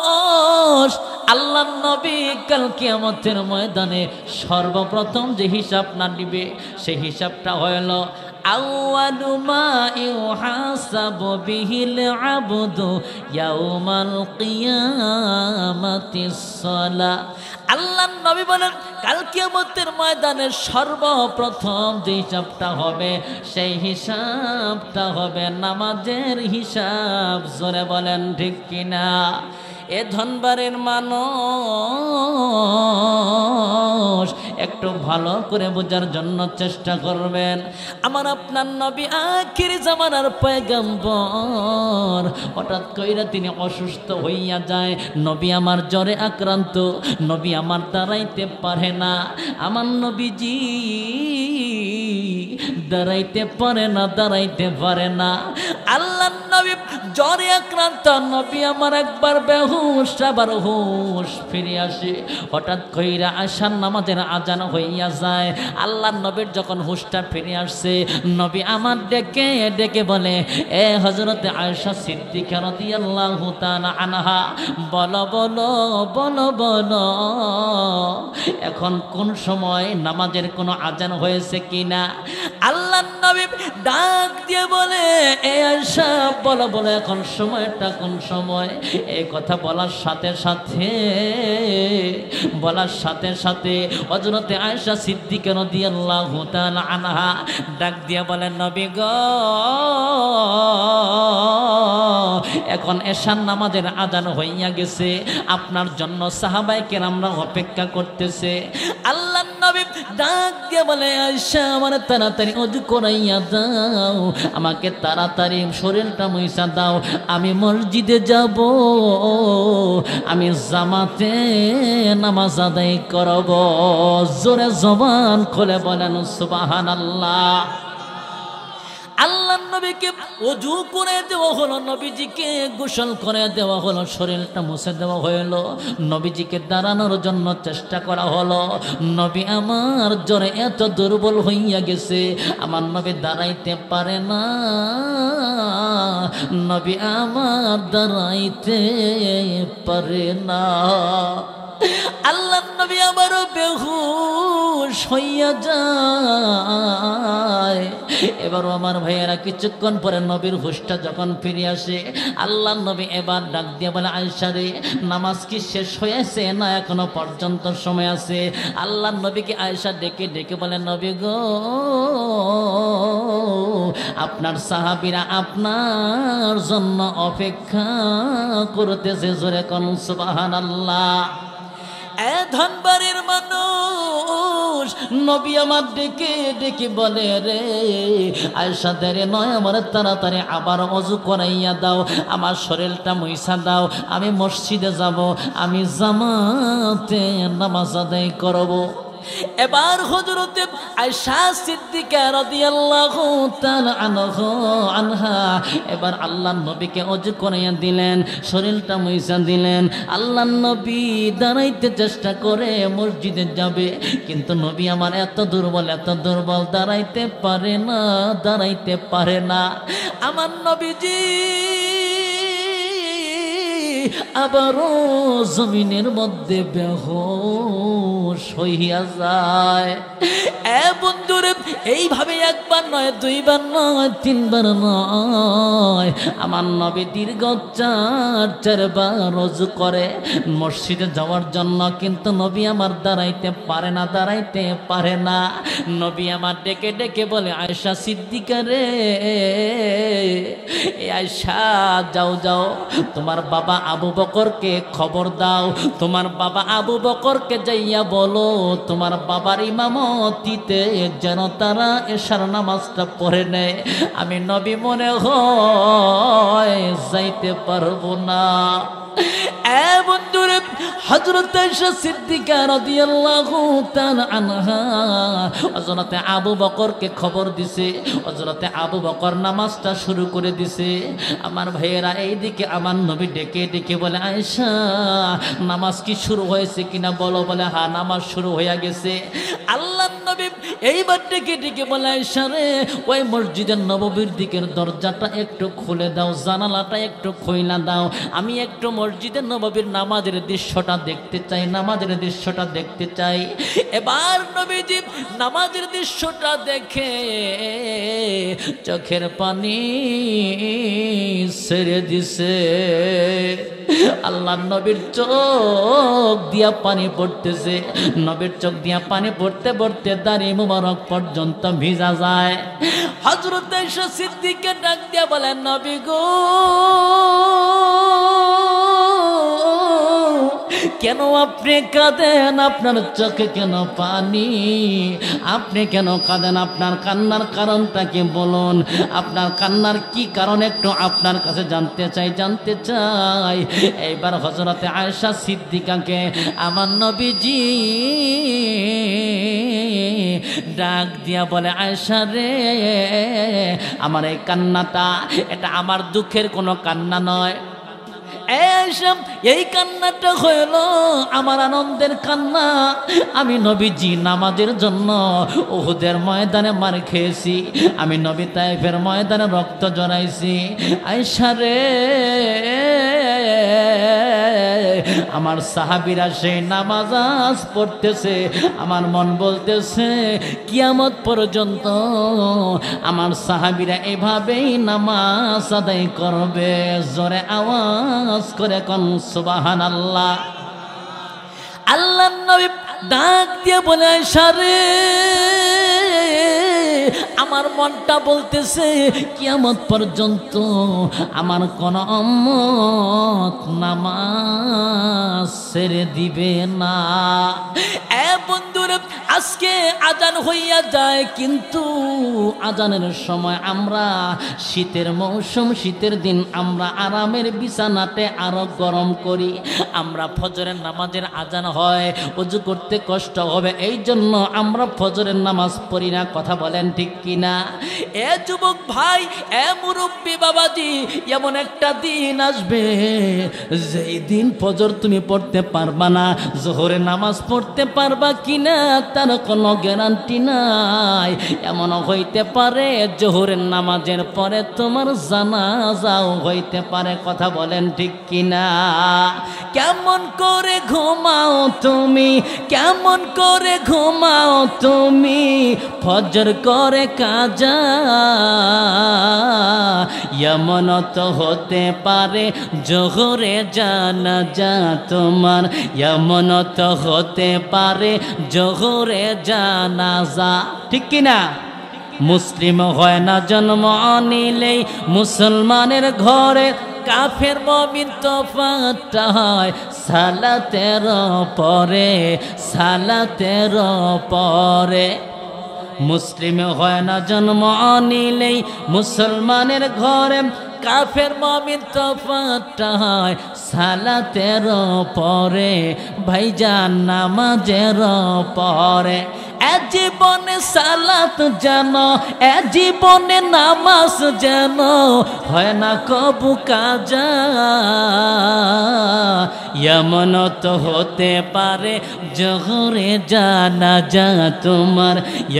আল্লাহ নবী কাল কিয়ামতের ময়দানে সর্বপ্রথম যে হিসাব না নিবে সেই হিসাবটা হইল আউয়ালু মা ইউহাসাবু বিহিল আবদু ইয়াউমাল কিয়ামাতিস সালাহ। আল্লাহ নবী বলেন কাল কিয়ামতের ময়দানে সর্বপ্রথম যে হিসাবটা হবে সেই হিসাবটা হবে নামাজের হিসাব। জোরে বলেন ঠিক কিনা? এ ধনবাড়ির মানুষ একটু ভালো করে বোঝার জন্য চেষ্টা করবেন। আমার আপনার নবী আখির জামানার পয়গম্বর, হঠাৎ কইরা তিনি অসুস্থ হইয়া যায়। নবী আমার জ্বরে আক্রান্ত, নবী আমার দাঁড়াইতে পারে না। আমার নবীজি দাঁড়াইতে পারে না, দাঁড়াইতে পারে না। আল্লাহ নবী জ্বরে আক্রান্ত নবী আমার একবার বেহুশ আবার হুশ ফিরে আসে। হঠাৎ কইরা আয়সার নামাজের আজান হইয়া যায়। আল্লাহর নবীর যখন হুশটা ফিরে আসছে, নবী আমার ডেকে ডেকে বলে, এ হযরতে আয়েশা সিদ্দিকা রাদিয়াল্লাহু তাআলা আনহা, বলো বলো বলো বলো এখন কোন সময় নামাজের কোনো আজান হয়েছে কিনা? আল্লাহর নবী ডাক দিয়ে বলে, এ আয়েশা বলো বলো এখন সময়টা কোন সময়? এই কথা বলার সাথে সাথে হযরতে আয়েশা সিদ্দিকা রাদিয়াল্লাহু তাআলা আনহা ডাক দিয়ে বলেন, নবী গো এখন এশার নামাজের আজান হইয়া গেছে, আপনার জন্য সাহাবায়ে কেরামরা অপেক্ষা করতেছে। আল্লাহর নবী ডাক দিয়ে বলে, আয়েশা আমার তাড়াতাড়ি ওযু করাইয়া দাও, আমাকে তাড়াতাড়ি শরীরটা মুইসা দাও, আমি মসজিদে যাব, আমি জামাতে নামাজ আদায় করব। জোরে জবান খুলে বলেন সুবহানাল্লাহ। আল্লাহর নবীকে ওযু করে দেওয়া হলো, নবীজিকে গোসল করে দেওয়া হলো, শরীরটা মুছে দেওয়া হলো, নবীজিকে দাঁড়ানোর জন্য চেষ্টা করা হলো। নবী আমার জ্বরে এত দুর্বল হইয়া গেছে, আমার নবী দাঁড়াইতে পারে না, নবী আমার দাঁড়াইতে পারে না। আল্লাহর নবী আবারও বেহুশ হইয়া যায়। এবারও আমার ভাইয়েরা কিছুক্ষণ পরে নবীর হুশটা যখন ফিরে আসে, আল্লাহর নবী এবার ডাক দিয়ে বলে, আয়েশা রে নামাজ কি শেষ হয়েছে না এখনো পর্যন্ত সময় আছে? আল্লাহর নবীকে আয়েশা ডেকে ডেকে বলে, নবী গো আপনার সাহাবীরা আপনার জন্য অপেক্ষা করতেছে। জোরে কোন সুবহানাল্লাহ। এ ধনবাড়ির মানুষ, নবী আমার ডেকে ডেকে বলে, রে আয়েশা দেরে নয়, আমার তাড়াতাড়ি আবার ওযু করাইয়া দাও, আমার শরীরটা মুইসা দাও, আমি মসজিদে যাব, আমি জামাতে নামাজ আদায় করব। এবার হযরতে আয়েশা সিদ্দিকা রাদিয়াল্লাহু তাআলা আনহা এবার আল্লাহর নবীকে ওযু করাইয়া দিলেন, শরীরটা মুইসা দিলেন। আল্লাহর নবী দাঁড়াইতে চেষ্টা করে মসজিদে যাবে, কিন্তু নবী আমার এত দুর্বল দাঁড়াইতে পারে না। আমার নবীজি আবারও জমিনের মধ্যে বেহুশ হইয়া যায়। এ বন্ধুরে এইভাবে একবার নয়, দুইবার নয়, তিনবার নয়, আমার নবী দীর্ঘ চারবার ওযু করে মসজিদে যাওয়ার জন্য, কিন্তু নবী আমার দাঁড়াইতে পারে না। নবী আমার ডেকে ডেকে বলে, আয়েশা সিদ্দিকা রে, আয়েশা যাও যাও, তোমার বাবা আবু বকরকে খবর দাও, তোমার বাবা আবু বকরকে যাইয়া বলো তোমার বাবার ইমামতিতে যেন তারা এশার নামাজটা পড়ে নেয়। আমি নবী মনে হয় যাইতে পারবো না। এ বন্ধুরে হযরত আয়েশা সিদ্দিকা রাদিয়াল্লাহু তাআলা আনহা হযরতে আবু বকরকে খবর দিছে, হযরতে আবু বকর নামাজটা শুরু করে দিছে। আমার ভাইয়েরা এইদিকে আমার নবী ডেকে ডেকে বলে, আয়েশা নামাজ কি শুরু হয়েছে কিনা বলো? বলে হ্যাঁ নামাজ শুরু হয়ে গেছে। আল্লাহর নবী এইবার ডেকে ডেকে বলে, আয়েশা রে ওই মসজিদের নববীর দিকের দরজাটা একটু খুলে দাও, জানালাটা একটু খুইলা দাও, আমি একটু মসজিদের নববীর নামাজের দৃশ্যটা দেখতে চাই। এবার নবীজি নামাজের দৃশ্যটা দেখে চোখের পানি ছেড়ে দিছে। আল্লাহ নবীর চোখ দিয়া পানি পড়তেছে, নবীর চোখ দিয়া পানি পড়তে পড়তে দাড়ি মুবারক পর্যন্ত ভিজা যায়। হযরত আয়েশা সিদ্দিকা ডাক দিয়া বলেন, নবী গো কেন আপনি কাঁদেন? আপনার চোখে কেন পানি? আপনি কেন কাঁদেন? আপনার কান্নার কারণটা কি বলুন? আপনার কান্নার কি কারণ একটু আপনার কাছে জানতে চাই। এইবার হযরতে আয়েশা সিদ্দিকাকে আমার নবীজি ডাক দিয়া বলে আয়েশা রে, আমার এই কান্নাটা এটা আমার দুঃখের কোনো কান্না নয়, এই কান্নাটা হইল আমার আনন্দের কান্না। আমি নবীজি নামাজের জন্য উহুদের ময়দানে মার খেয়েছি, আমি নবী তায়েফের ময়দানে রক্ত জড়াইছি। আয়েশা রে, আমার সাহাবীরা সেই নামাজ আজ পড়তেছে, আমার মন বলতেছে কিয়ামত পর্যন্ত আমার সাহাবীরা এভাবেই নামাজ আদায় করবে। জোরে আওয়াজ করে কোন সুবহানাল্লাহ। আল্লাহর নবী ডাক দিয়ে বলে আয়েশা রে, আমার মনটা বলতেছে কিয়ামত পর্যন্ত আমার কোন উম্মত নামাজ ছেড়ে দিবে না। বন্ধুরা, আজকে আজান হইয়া যায়, কিন্তু আজানের সময় আমরা শীতের মৌসুম, শীতের দিন আমরা আরামের বিছানাতে আরো গরম করি। আমরা ফজরের নামাজের আজান হয়, ওযু করতে কষ্ট হবে, এই জন্য আমরা ফজরের নামাজ পড়ি না। কথা বলেন ঠিক কিনা? এ যুবক ভাই, এ মুরব্বী বাবাজি, এমন একটা দিন আসবে যেই দিন ফজর তুমি পড়তে পারবা না, জোহরের নামাজ পড়তে পারবা কিনা তার কোনো গ্যারান্টি নাই। এমন হইতে পারে জোহরের নামাজের পরে তোমার জানাজাও হইতে পারে। কথা বলেন ঠিক কিনা? কেমন করে ঘুমাও তুমি, কেমন করে ঘুমাও তুমি, ফজর করে কাজা। এমন তো হতে পারে জোহরে জানাজা তোমার, এমন তো হতে পারে জোহরে জানাজা। ঠিক কিনা? মুসলিম হয় না জন্ম নিলেই মুসলমানের ঘরে, কাফের মুমিন তফাৎটা হয় সালাতের পরে, সালাতের পরে। মুসলিম হয় না জন্ম নিলেই মুসলমানের ঘরে, কাফের মুমিন তফাৎটা হয় সালাতের পরে, ভাইজান নামাজের পরে। এ জীবনে সালাত যেন, এ জীবনে নামাজ যেন হয় না কবু কাজা। এমন তো হতে পারে জোহরে জানাজা তোমার,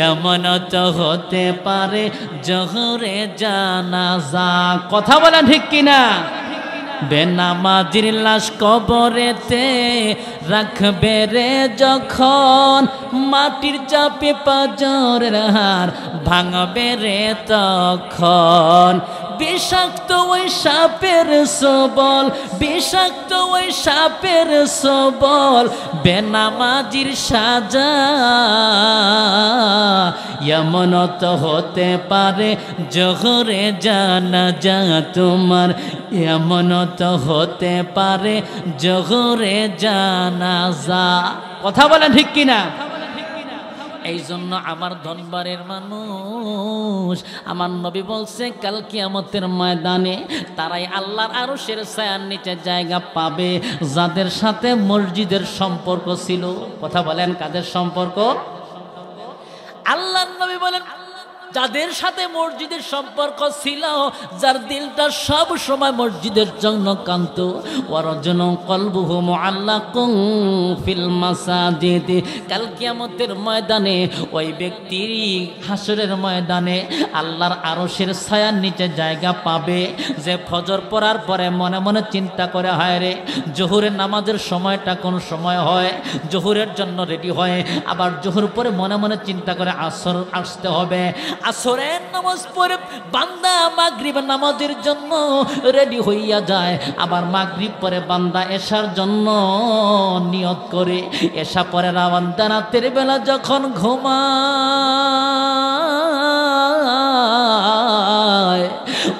এমন তো হতে পারে জোহরে জানাজা। কথা বলেন ঠিক কিনা? বেনামাজির লাশ কবরেতে রাখবে রে যখন, মাটির চাপে পাঁজরের হাড় ভাঙবে রে তখন। বিষাক্ত ওই সাপের সবল, বিষাক্ত ওই সাপের সবল, বেনামাজির সাজা। এমন তো হতে পারে জোহরে জানাজা তোমার, এমন তো হতে পারে জোহরে জানাজা। কথা বলেন ঠিক কিনা? এই জন্য আমার ধনবারের মানুষ, আমার নবী বলছে কাল কিয়ামতের ময়দানে তারাই আল্লাহর আরশের ছায়ার নিচে জায়গা পাবে যাদের সাথে মসজিদের সম্পর্ক ছিল। কথা বলেন, কাদের সম্পর্ক? আল্লাহর নবী বলেন যাদের সাথে মসজিদের সম্পর্ক ছিল, যার দিলটা সব সময় মসজিদের জন্য কান্ত, ওয়ারাজুন কলবুহু মুআল্লাকুন ফিল মাসাজিদ। কাল কিয়ামতের ময়দানে ওই ব্যক্তির হাসরের ময়দানে আল্লাহর আরশের ছায়ার নিচে জায়গা পাবে, যে ফজর পড়ার পরে মনে মনে চিন্তা করে, হায় রে জোহরের নামাজের সময়টা কোন সময় হয়, জোহরের জন্য রেডি হয়, আবার জোহর পরে মনে মনে চিন্তা করে আসর আসতে হবে, আসরের নামাজ পড়ে বান্দা মাগরিব নামাজের জন্য রেডি হইয়া যায়, আবার মাগরিব পরে বান্দা এশার জন্য নিয়ত করে, এশা পরে বান্দা রাতের বেলা যখন ঘুমায়,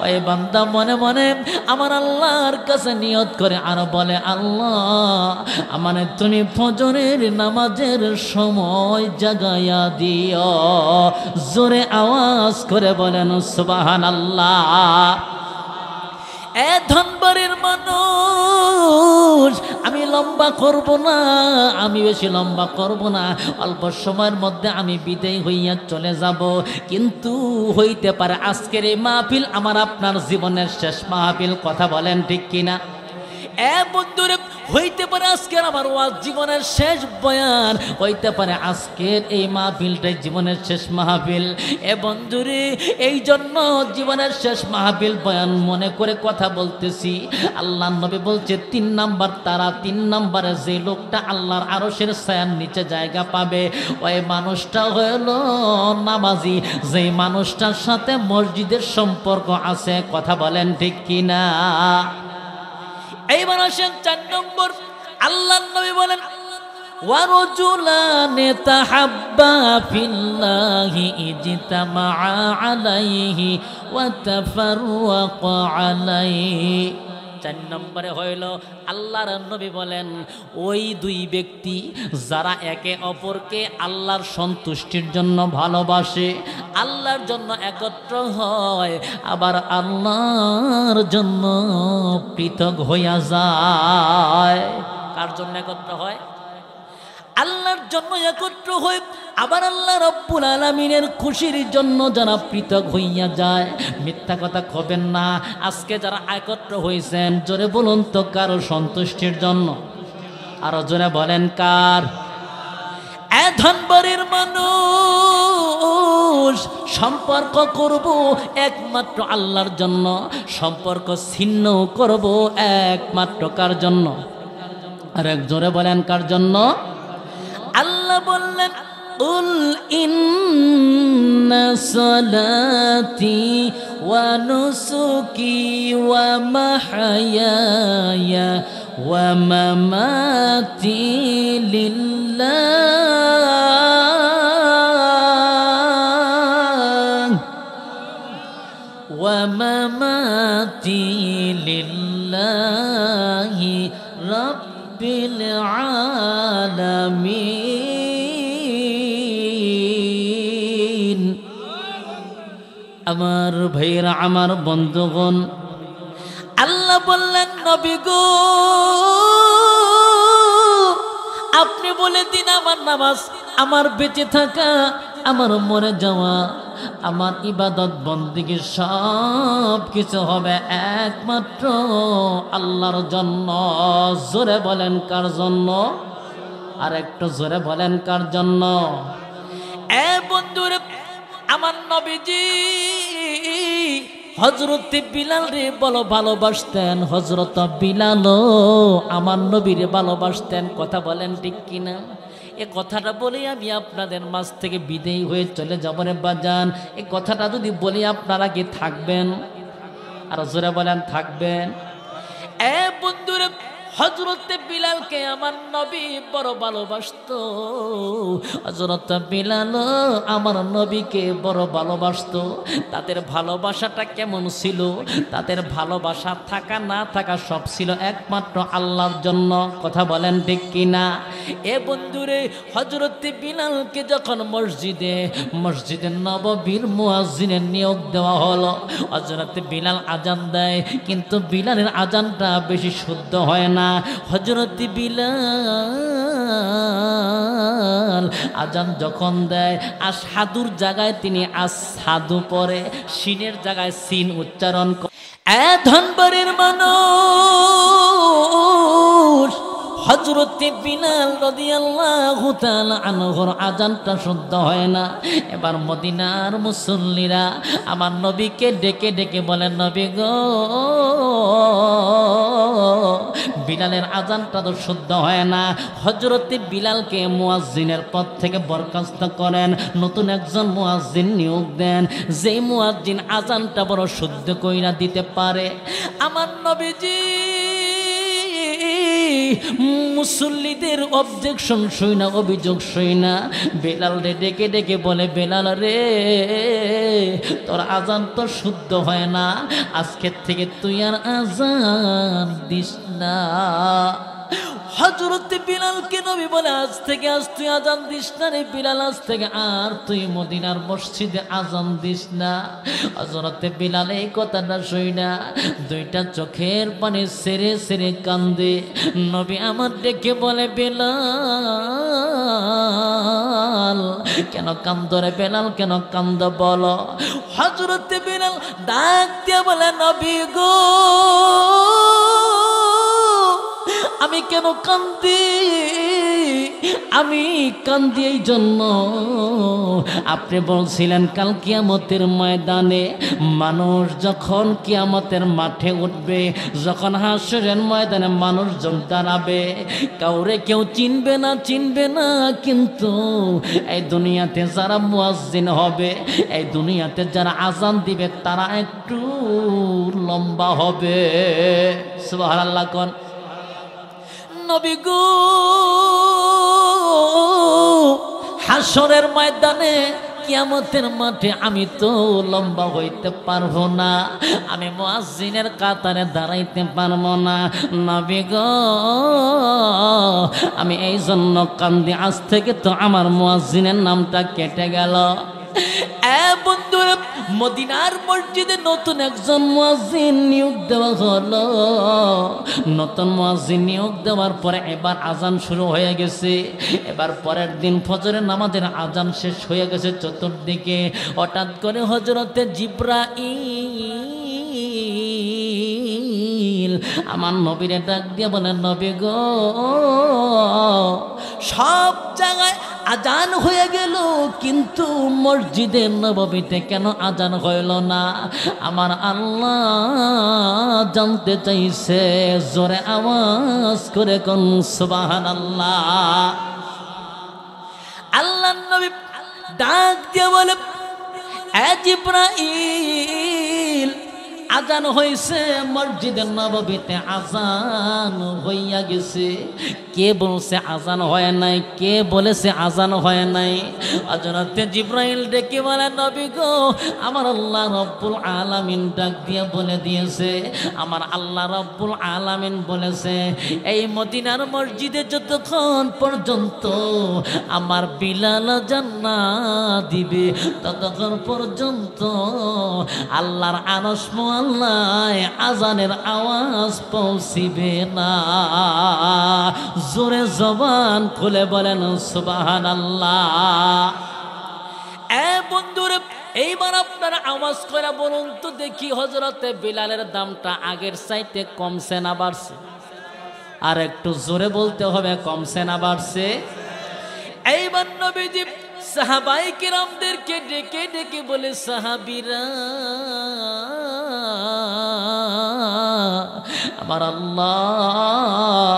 ওই বান্দা মনে মনে আমার আল্লাহর কাছে নিয়ত করে আর বলে, আল্লাহ আমারে তুমি ফজরের নামাজের সময় জাগাইয়া দিও। জোরে আওয়াজ করে বলেন সুবহানাল্লাহ। এ ধনবাড়ির মানুষ, আমি লম্বা করব না, আমি বেশি লম্বা করব না, অল্প সময়ের মধ্যে আমি বিদায় হইয়া চলে যাব। কিন্তু হইতে পারে আজকের এই মাহফিল আমার আপনার জীবনের শেষ মাহফিল। কথা বলেন ঠিক কিনা? বন্ধুরে, হইতে পারে আজকের আমার ওয়াজ জীবনের শেষ বয়ান, হইতে পারে আজকের এই মাহফিলটাই জীবনের শেষ মাহফিল। বন্ধুরে, এই জন্য জীবনের শেষ মাহফিল বয়ান মনে করে কথা বলতেছি। আল্লাহ নবী বলছে 3 নাম্বার তারা, 3 নাম্বারে যে লোকটা আল্লাহর আরশের ছায়ার নিচে জায়গা পাবে ওই মানুষটা হইল নামাজি, যে মানুষটার সাথে মসজিদের সম্পর্ক আছে। কথা বলেন ঠিক কিনা? এইবার আসেন 4 নম্বর। আল্লাহ নবী বলেন ওয়ারজুলানে তাহাব্বা ফিল্লাহি ইজতামাআ আলাইহি ওয়া তাফাররাকা আলাইহি। 4 নম্বরে হইল আল্লাহর নবী বলেন ওই 2 ব্যক্তি যারা একে অপরকে আল্লাহর সন্তুষ্টির জন্য ভালোবাসে, আল্লাহর জন্য একত্র হয়, আবার আল্লাহর জন্য পৃথক হইয়া যায়। কার জন্য একত্র হয়? আল্লাহর জন্য একত্র হয়ে আবার আল্লাহ রব্বুল আলামিনের খুশির জন্য যারা পৃথক হইয়া যায়। মিথ্যা কথা কবেন না। আজকে যারা একত্র হইছেন জোরে বলুন তো কারো সন্তুষ্টির জন্য? আরো জোরে বলেন কার? ধনবাড়ির মানুষ সম্পর্ক করব একমাত্র আল্লাহর জন্য, সম্পর্ক ছিন্ন করব একমাত্র কার জন্য? আর এক জোরে বলেন কার জন্য? আল্লাহ বললেন কুল ইন্না সালাতি ওয়া নুসুকি ওয়া মাহয়ায়া ওয়া মামাতি লিল্লাহ ওয়া মামাতি লিল্লাহি রাব্বিল আলামিন। আমার ভাইরা, আমার বন্ধুগণ, আল্লাহ বললেন নবী গো আপনি বলে দিন আমার নামাজ, আমার বেঁচে থাকা, আমার মরে যাওয়া, আমার ইবাদত বন্দেগী সব কিছু হবে একমাত্র আল্লাহর জন্য। জোরে বলেন কার জন্য? আর একটু জোরে বলেন কার জন্য? বন্ধুরে, আমার নবীজি হযরত বিলাল রে বলো ভালোবাসতেন। হযরত বিলালও আমার নবীরে ভালোবাসতেন। কথা বলেন ঠিক কিনা? এ কথাটা বলে আমি আপনাদের মাঝ থেকে বিদায়ী হয়ে চলে যাব রে বাজান। এই কথাটা যদি বলি আপনারা কি থাকবেন? আর জোরে বলেন থাকবেন? বন্ধুরে, হযরত বিলালকে আমার নবী বড় ভালোবাসতো। হযরত বিলাল আমার নবীকে বড় ভালোবাসতো। তাদের ভালোবাসাটা কেমন ছিল? তাদের ভালোবাসা থাকা না থাকা সব ছিল একমাত্র আল্লাহর জন্য। কথা বলেন ঠিক কিনা? বন্ধুরে, হযরত বিলালকে যখন মসজিদে নববীর মুয়াজ্জিনের নিয়োগ দেওয়া হলো, হযরত বিলাল আজান দেয়, কিন্তু বিলালের আজানটা বেশি শুদ্ধ হয় না। হযরত বিলাল আজান যখন দেয় আশহাদুর জায়গায় তিনি আসহাদু পড়ে, সিনের জায়গায় সিন উচ্চারণ করে। ধনবাড়ির মানুষ হযরত বিলাল রাদিয়াল্লাহু তাআলা আনহুর আজানটা শুদ্ধ হয় না। এবার মদিনার মুসল্লিরা আমার নবীকে ডেকে ডেকে বলেন নবী গো বিলালের আজানটা তো শুদ্ধ হয় না। হযরত বিলালকে মুয়াজ্জিনের পদ থেকে বরখাস্ত করেন, নতুন একজন মুয়াজ্জিন নিয়োগ দেন, যেই মুয়াজ্জিন আজানটা বড় শুদ্ধ কইরা দিতে পারে। আমার নবীজি মুসল্লিদের অবজেকশন শুইনা, অভিযোগ শুইনা বেলাল রে ডেকে ডেকে বলে, বেলাল রে তোর আজান তো শুদ্ধ হয় না, আজকের থেকে তুই আর আজান দিস না। হযরত বিলালকে নবী বলে আজ থেকে আজ তুই আজান দিস না রে বিলাল, আজ থেকে আর তুই মদিনার মসজিদে আজান দিস না। হযরত বিলাল এই কথাটা শুইনা দুইটা চোখের পানি সেরে সেরে কান্দে। নবী আমার ডেকে বলে বিলাল কেন কান্দ রে বেলাল, কেন কান্দ বলো। হযরত বিলাল ডাক দিয়ে বলে নবী গো আমি কেন কান্দি, আমি কান্দি এই জন্য আপনি বলছিলেন কাল কিয়ামতের ময়দানে মানুষ যখন কিয়ামতের মাঠে উঠবে, যখন হাসরের ময়দানে মানুষজন দাঁড়াবে, কাউরে কেউ চিনবে না, কিন্তু এই দুনিয়াতে যারা মুয়াজ্জিন হবে, এই দুনিয়াতে যারা আজান দিবে তারা একটু লম্বা হবে। সুবহানাল্লাহ কোন নবী গো হাসরের ময়দানে কিয়ামতের মাঠে আমি তো লম্বা হইতে পারবো না, আমি মুয়াজ্জিনের কাতারে দাঁড়াইতে পারবো না। নবী গো আমি এই জন্য কান্দি, আজ থেকে তো আমার মুয়াজ্জিনের নামটা কেটে গেল। বন্ধুরা মদিনার মসজিদে নতুন একজন মুয়াজ্জিন নিয়োগ দেওয়া হলো। নতুন মুয়াজ্জিন নিয়োগ দেওয়ার পরে এবার আজান শুরু হয়ে গেছে। এবার পরের দিন ফজরের নামাজের আজান শেষ হয়ে গেছে চতুর্দিকে। হঠাৎ করে হযরতে জিবরাইল আমার নবীরে ডাক দিয়ে বলে নবী গো সব জায়গায় আজান হয়ে গেল, কিন্তু মসজিদে নববীতে কেন আজান হইল না? আমার আল্লাহ জানতে চাইছে। জোরে আওয়াজ করে কোন সুবহানাল্লাহ। আল্লাহর নবী ডাক দিয়ে বলে এ জিবরাইল আজান হয়েছে, মসজিদে নববীতে আজান হইয়া গেছে। কে বলছে আজান হয় নাই? কে বলেছে আজান হয় নাই? হযরত জিবরাইল ডেকে বলে নবী গো আমার আল্লাহ রব্বুল আলামিন ডাক দিয়ে বলে দিয়েছে, আমার আল্লাহ রব্বুল আলামিন বলেছে এই মদিনার মসজিদে যতক্ষণ পর্যন্ত আমার বিলাল আজান না দিবে ততক্ষণ পর্যন্ত আল্লাহর আরশ মোয়াল্লায় আজানের আওয়াজ পৌঁছিবে না। জোরে জবান খুলে বলেন সুবহানাল্লাহ। বন্ধুরা এইবার আপনারা আওয়াজ করে বলুন তো দেখি হযরতে বিলালের দামটা আগের চাইতে কমছে না বাড়ছে? আর একটু জোরে বলতে হবে, কমছে না বাড়ছে? এইবার নবীজি সাহাবায়ে কিরামদেরকে ডেকে ডেকে বলে সাহাবীরা আমার আল্লাহ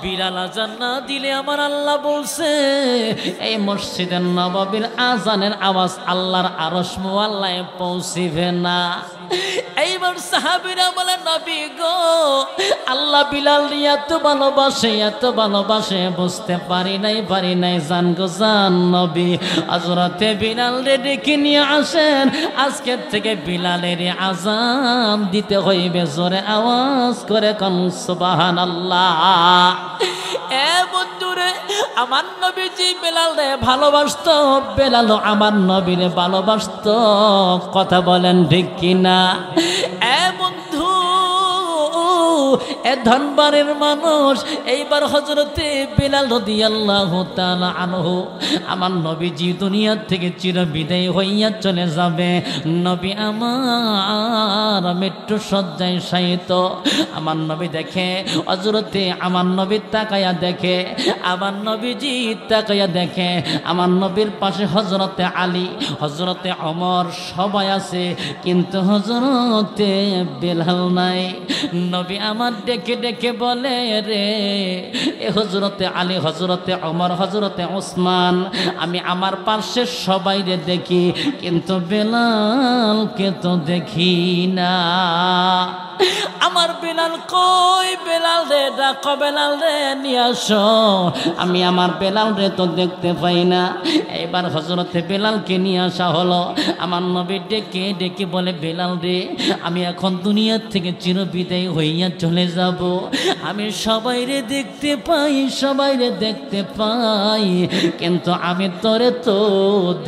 বিলাল আজান না দিলে আমার আল্লাহ বলছে এই মসজিদের নববীর আজানের আওয়াজ আল্লাহর আরশ মোয়াল্লায় পৌঁছিবে না। এইবার সাহাবীরা বলে নবী গো আল্লাহ বিলাল এত ভালোবাসে বুঝতে পারি নাই জান গো জান নবী হযরতে বিলাল রে ডেকে নিয়ে আসেন, আজকের থেকে বিলালের আজান দিতে হইবে। জোরে আওয়াজ করে কোন সুবহানাল্লাহ। বন্ধুরে আমার নবীজি বেলাল রে ভালোবাসতো, বেলাল আমার নবীরে ভালোবাসতো, কথা বলেন ঠিক কিনা? বন্ধু এ ধনবারের মানুষ এইবার হযরতে বিলাল রাদিয়াল্লাহু তাআলা আনহু আমার নবীজি দুনিয়া থেকে চিরবিদায় হইয়া চলে যাবে। নবী আমার মৃত্যু শয্যায় শায়িত। আমার নবী দেখে হযরতে আমার নবী তাকায়া দেখে, আমার নবীজি তাকায়া দেখে আমার নবীর পাশে হযরতে আলী, হযরতে ওমর সবাই আছে, কিন্তু হযরতে বিলাল নাই। নবী আমার ডেকে ডেকে বলে রে এ হযরতে আলী, হযরতে ওমর, হযরতে ওসমান আমি আমার পাশে সবাই রে দেখি, কিন্তু বেলালকে তো দেখি না। আমার বেলাল কই? বেলাল রে ডাকো, বেলাল রে নিয়ে আসো, আমি আমার বেলাল রে তো দেখতে পাই না। এবার হযরতে বেলালকে নিয়ে আসা হলো। আমার নবী ডেকে ডেকে বলে বেলাল রে আমি এখন দুনিয়া থেকে চিরবিদায় হইয়া চলে যাব, যাব। আমি সবাইরে দেখতে পাই, সবাইরে দেখতে পাই, কিন্তু আমি তোরে তো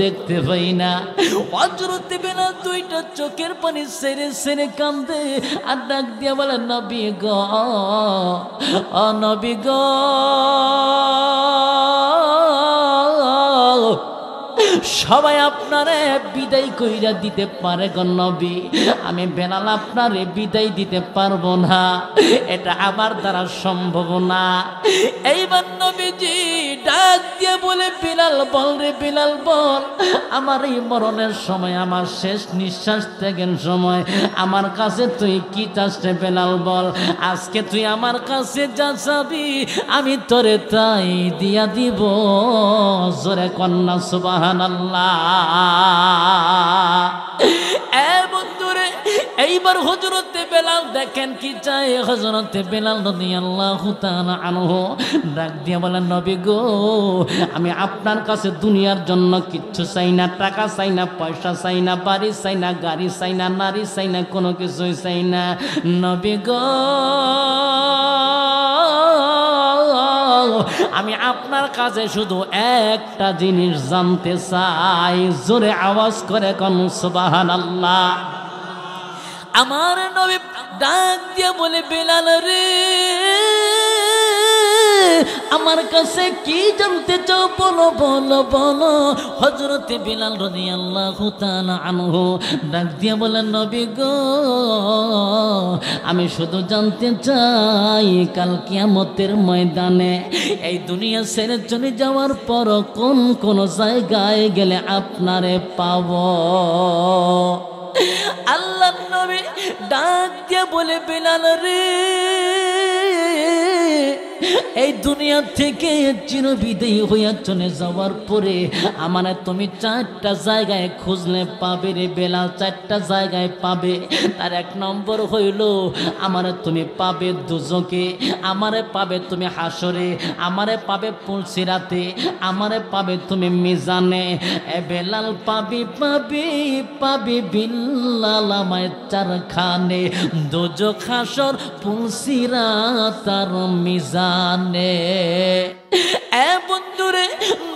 দেখতে পাই না। হযরত বেলাল দুইটা চোখের পানি ছেড়ে ছেড়ে কান্দে আর ডাক দিয়া বলে, নবী গো, ও নবী গো, সবাই আপনারে বিদায় কইরা দিতে পারে গো নবী, আমি বেলাল আপনারে বিদায় দিতে পারবো না, এটা আমার দ্বারা সম্ভব না। এইবার নবীজি ডাক দিয়ে বলে, বিলাল বল রে বিলাল বল, আমার এই মরণের সময়, আমার শেষ নিঃশ্বাস ত্যাগের সময় আমার কাছে তুই কি চাস রে বেলাল বল। আজকে তুই আমার কাছে যা চাবি আমি তোরে তাই দিয়া দিব। জোরে কন্যা সুবহানাল্লাহ। এ বন্ধুরে, এইবার হযরতে বেলাল দেখেন কি চায়। হযরতে বেলাল রাদিয়াল্লাহু তাআলা আনহু ডাক দিয়ে বলেন, নবী গো, আমি আপনার কাছে দুনিয়ার জন্য কিচ্ছু চাই না, টাকা চাই না, পয়সা চাই না, বাড়ি চাই না, গাড়ি চাই না, নারী চাই না, কোনো কিছুই চাই না। নবী গো, আমি আপনার কাছে শুধু একটা জিনিস জানতে চাই। জোরে আওয়াজ করে কোন সুবহানাল্লাহ। আমার নবী ডাক দিয়ে বলে, বেলাল রে, আমার কাছে কি জানতে চাও বলো বলো বলো। হযরতে বেলাল রাদিয়াল্লাহু তাআলা আনহু ডাক দিয়ে বলেন, নবী গো, আমি শুধু জানতে চাই কাল কিয়ামতের ময়দানে এই দুনিয়া ছেড়ে চলে যাওয়ার পর কোন কোন জায়গায় গেলে আপনারে পাবো। আল্লাহ নবী ডাক দিয়ে বলে, বেলাল রে, এই দুনিয়া থেকে চিরবিদায়ী হইয়া চলে যাওয়ার পরে আমারে তুমি চারটা জায়গায় খুঁজলে পাবে রে বেলাল, চারটা জায়গায় পাবে। তার এক নম্বর হইল, আমারে তুমি পাবে দুজকে, আমারে পাবে তুমি হাসরে, আমারে পাবে পুলসিরাতে, আমারে পাবে তুমি মিজানে। এ বেলাল পাবি পাবি পাবি বিল্লাল আমায় চারখানে, দুজক, হাসর, পুলসিরাত আর মিজানে। এ বন্ধুরে,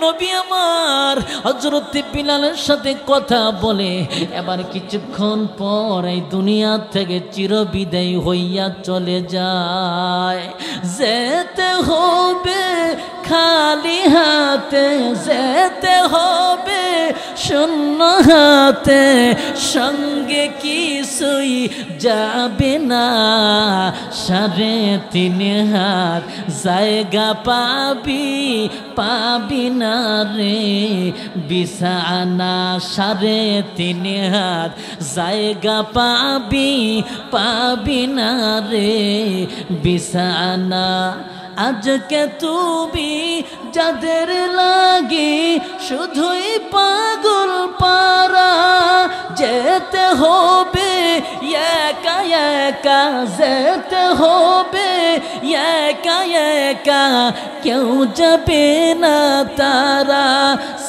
নবী আমার হযরত বিলালের সাথে কথা বলে এবার কিছুক্ষণ পর এই দুনিয়া থেকে চিরবিদায়ী হইয়া চলে যায়। যেতে হবে খালি হাতে, যেতে হবে শূন্য হাতে, সঙ্গে কিছুই যাবে না, 3.5 হাত জায়গা পাবি পাবি না রে বিছানা, 3.5 হাত জায়গা পাবি পাবি না রে বিছানা। আজকে তুমি যাদের লাগে শুধুই পাগল পারা, যেতে হবে একা একা, যেতে হবে একা একা, কেউ যাবে না তারা,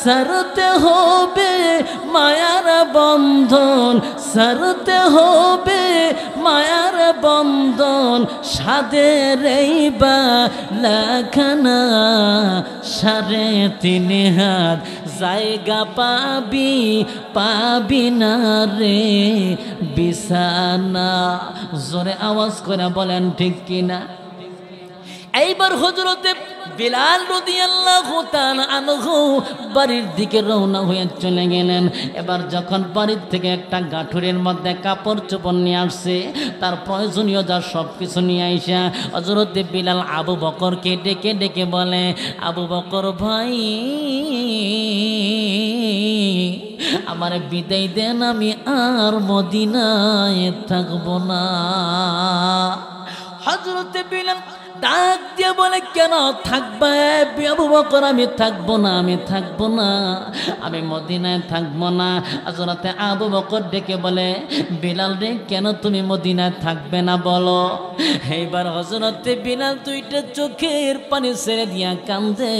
সারতে হবে মায়ার বন্ধন, সারতে হবে মায়ার বন্ধন, সাদের এই বালাখানা, 3.5 হাত জায়গা পাবি পাবি না রে বিছানা। জোরে আওয়াজ করে বলেন ঠিক কিনা। এইবার হযরতে বিলাল রাদিয়াল্লাহু তাআলা আনহু বাড়ির দিকে রওনা হয়ে চলে গেলেন। এবার যখন বাড়ির থেকে একটা গাঠুরের মধ্যে কাপড় চোপড় নিয়ে আসছে, তার প্রয়োজনীয় যা সব কিছু নিয়ে আইসা হযরতে বিলাল আবু বকরকে ডেকে ডেকে বলে, আবু বকর ভাই, আমার বিদায় দেন, আমি আর মদিনায় থাকবো না। হযরতে বিলাল ডাক দিয়ে বলে কেন থাকবে আবু বকর? আমি থাকবো না, আমি থাকবো না, আমি মদিনায় থাকবো না। হযরতে আবু বকর ডেকে বলে বিলাল রে, কেন তুমি মদিনায় থাকবে না বলো? এইবার হযরতে বিলাল দুইটা চোখের পানি ছেড়ে দিয়া কান্দে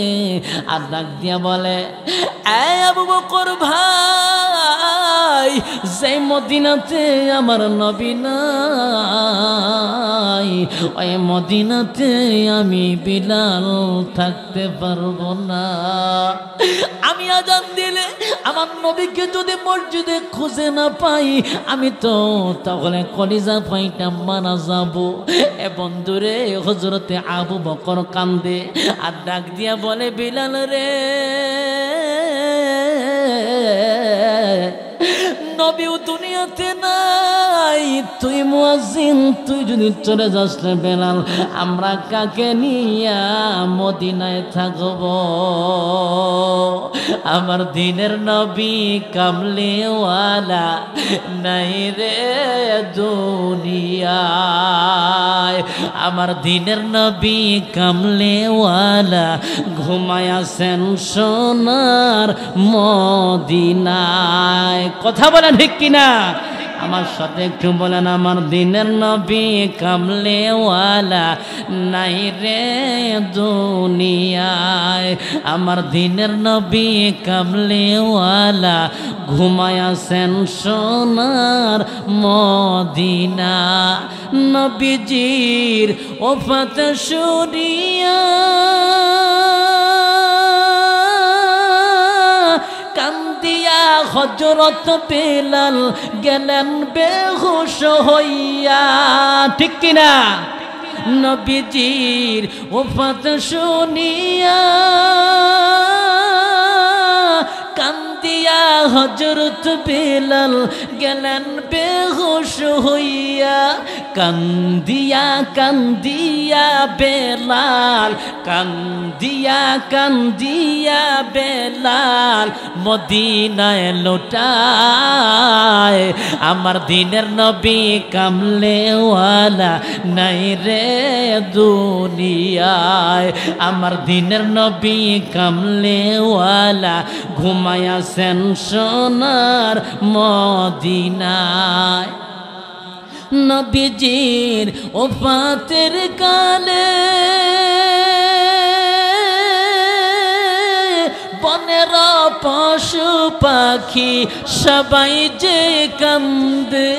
আর ডাক দিয়া বলে এ আবু বকর ভাই, যে মদিনাতে আমার নবী নাই, ওই মদিনাতে আমি বিলাল থাকতে পারবো না। আমি আজান দিলে আমার নবীকে যদি মসজিদে খুঁজে না পাই, আমি তো তাহলে কলিজা পাইটা মারা যাব। এ বন্ধুরে, হযরতে আবু বকর কান্দে আর ডাক দিয়া বলে বিলাল রে, নবীও দুনিয়াতে নাই, তুই মুয়াজ্জিন, তুই যদি চলে যাস রে বেলাল, আমরা কাকে নিয়া মদিনায় থাকব? আমার দিনের নবী কামলিওয়ালা নাই রে দুনিয়ায়, আমার দিনের নবী কামলিওয়ালা ঘুমায়াছেন সোনার মদিনায়। কথা বলেন ঠিক কিনা? আমার সাথে একটু বলেন, আমার দিনের নবী কামলিওয়ালা নাই রে দুনিয়ায়, আমার দিনের নবী কামলিওয়ালা ঘুমায়াছেন সোনার মদিনা। নবীজির ওফাত শুনিয়া কান্দিয়া হযরত বেলাল গেলেন বেহুশ হইয়া। ঠিক কিনা? নবীজির ওফাত শুনিয়া কান্দিয়া হযরত বেলাল গেলেন বেহুশ হইয়া। কান্দিয়া কান্দিয়া বেলাল, কান্দিয়া কান্দিয়া বেলাল মদিনায় লোটায়, আমার দিনের নবী কামলিওয়ালা নাই রে দুনিয়ায়, আমার দিনের নবী কামলিওয়ালা ঘুমায়াছেন সোনার মদিনায়। নবীজির ওফাতের কালে বনের পশু পাখি সবাই যে কান্দে,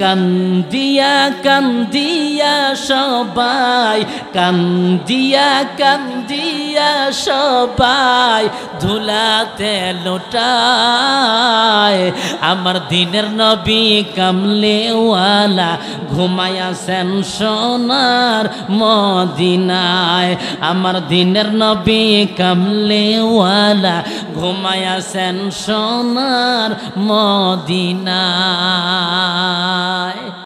কান্দিয়া কান্দিয়া সবাই, কান্দিয়া কান্দিয়া সবাই ধুলাতে লোটায়, আমার দিনের নবী কামলিওয়ালা ঘুমায়াছেন সোনার মদিনায়, আমার দিনের নবী কামলিওয়ালা ঘুমায়াছেন সোনার মদিনায়।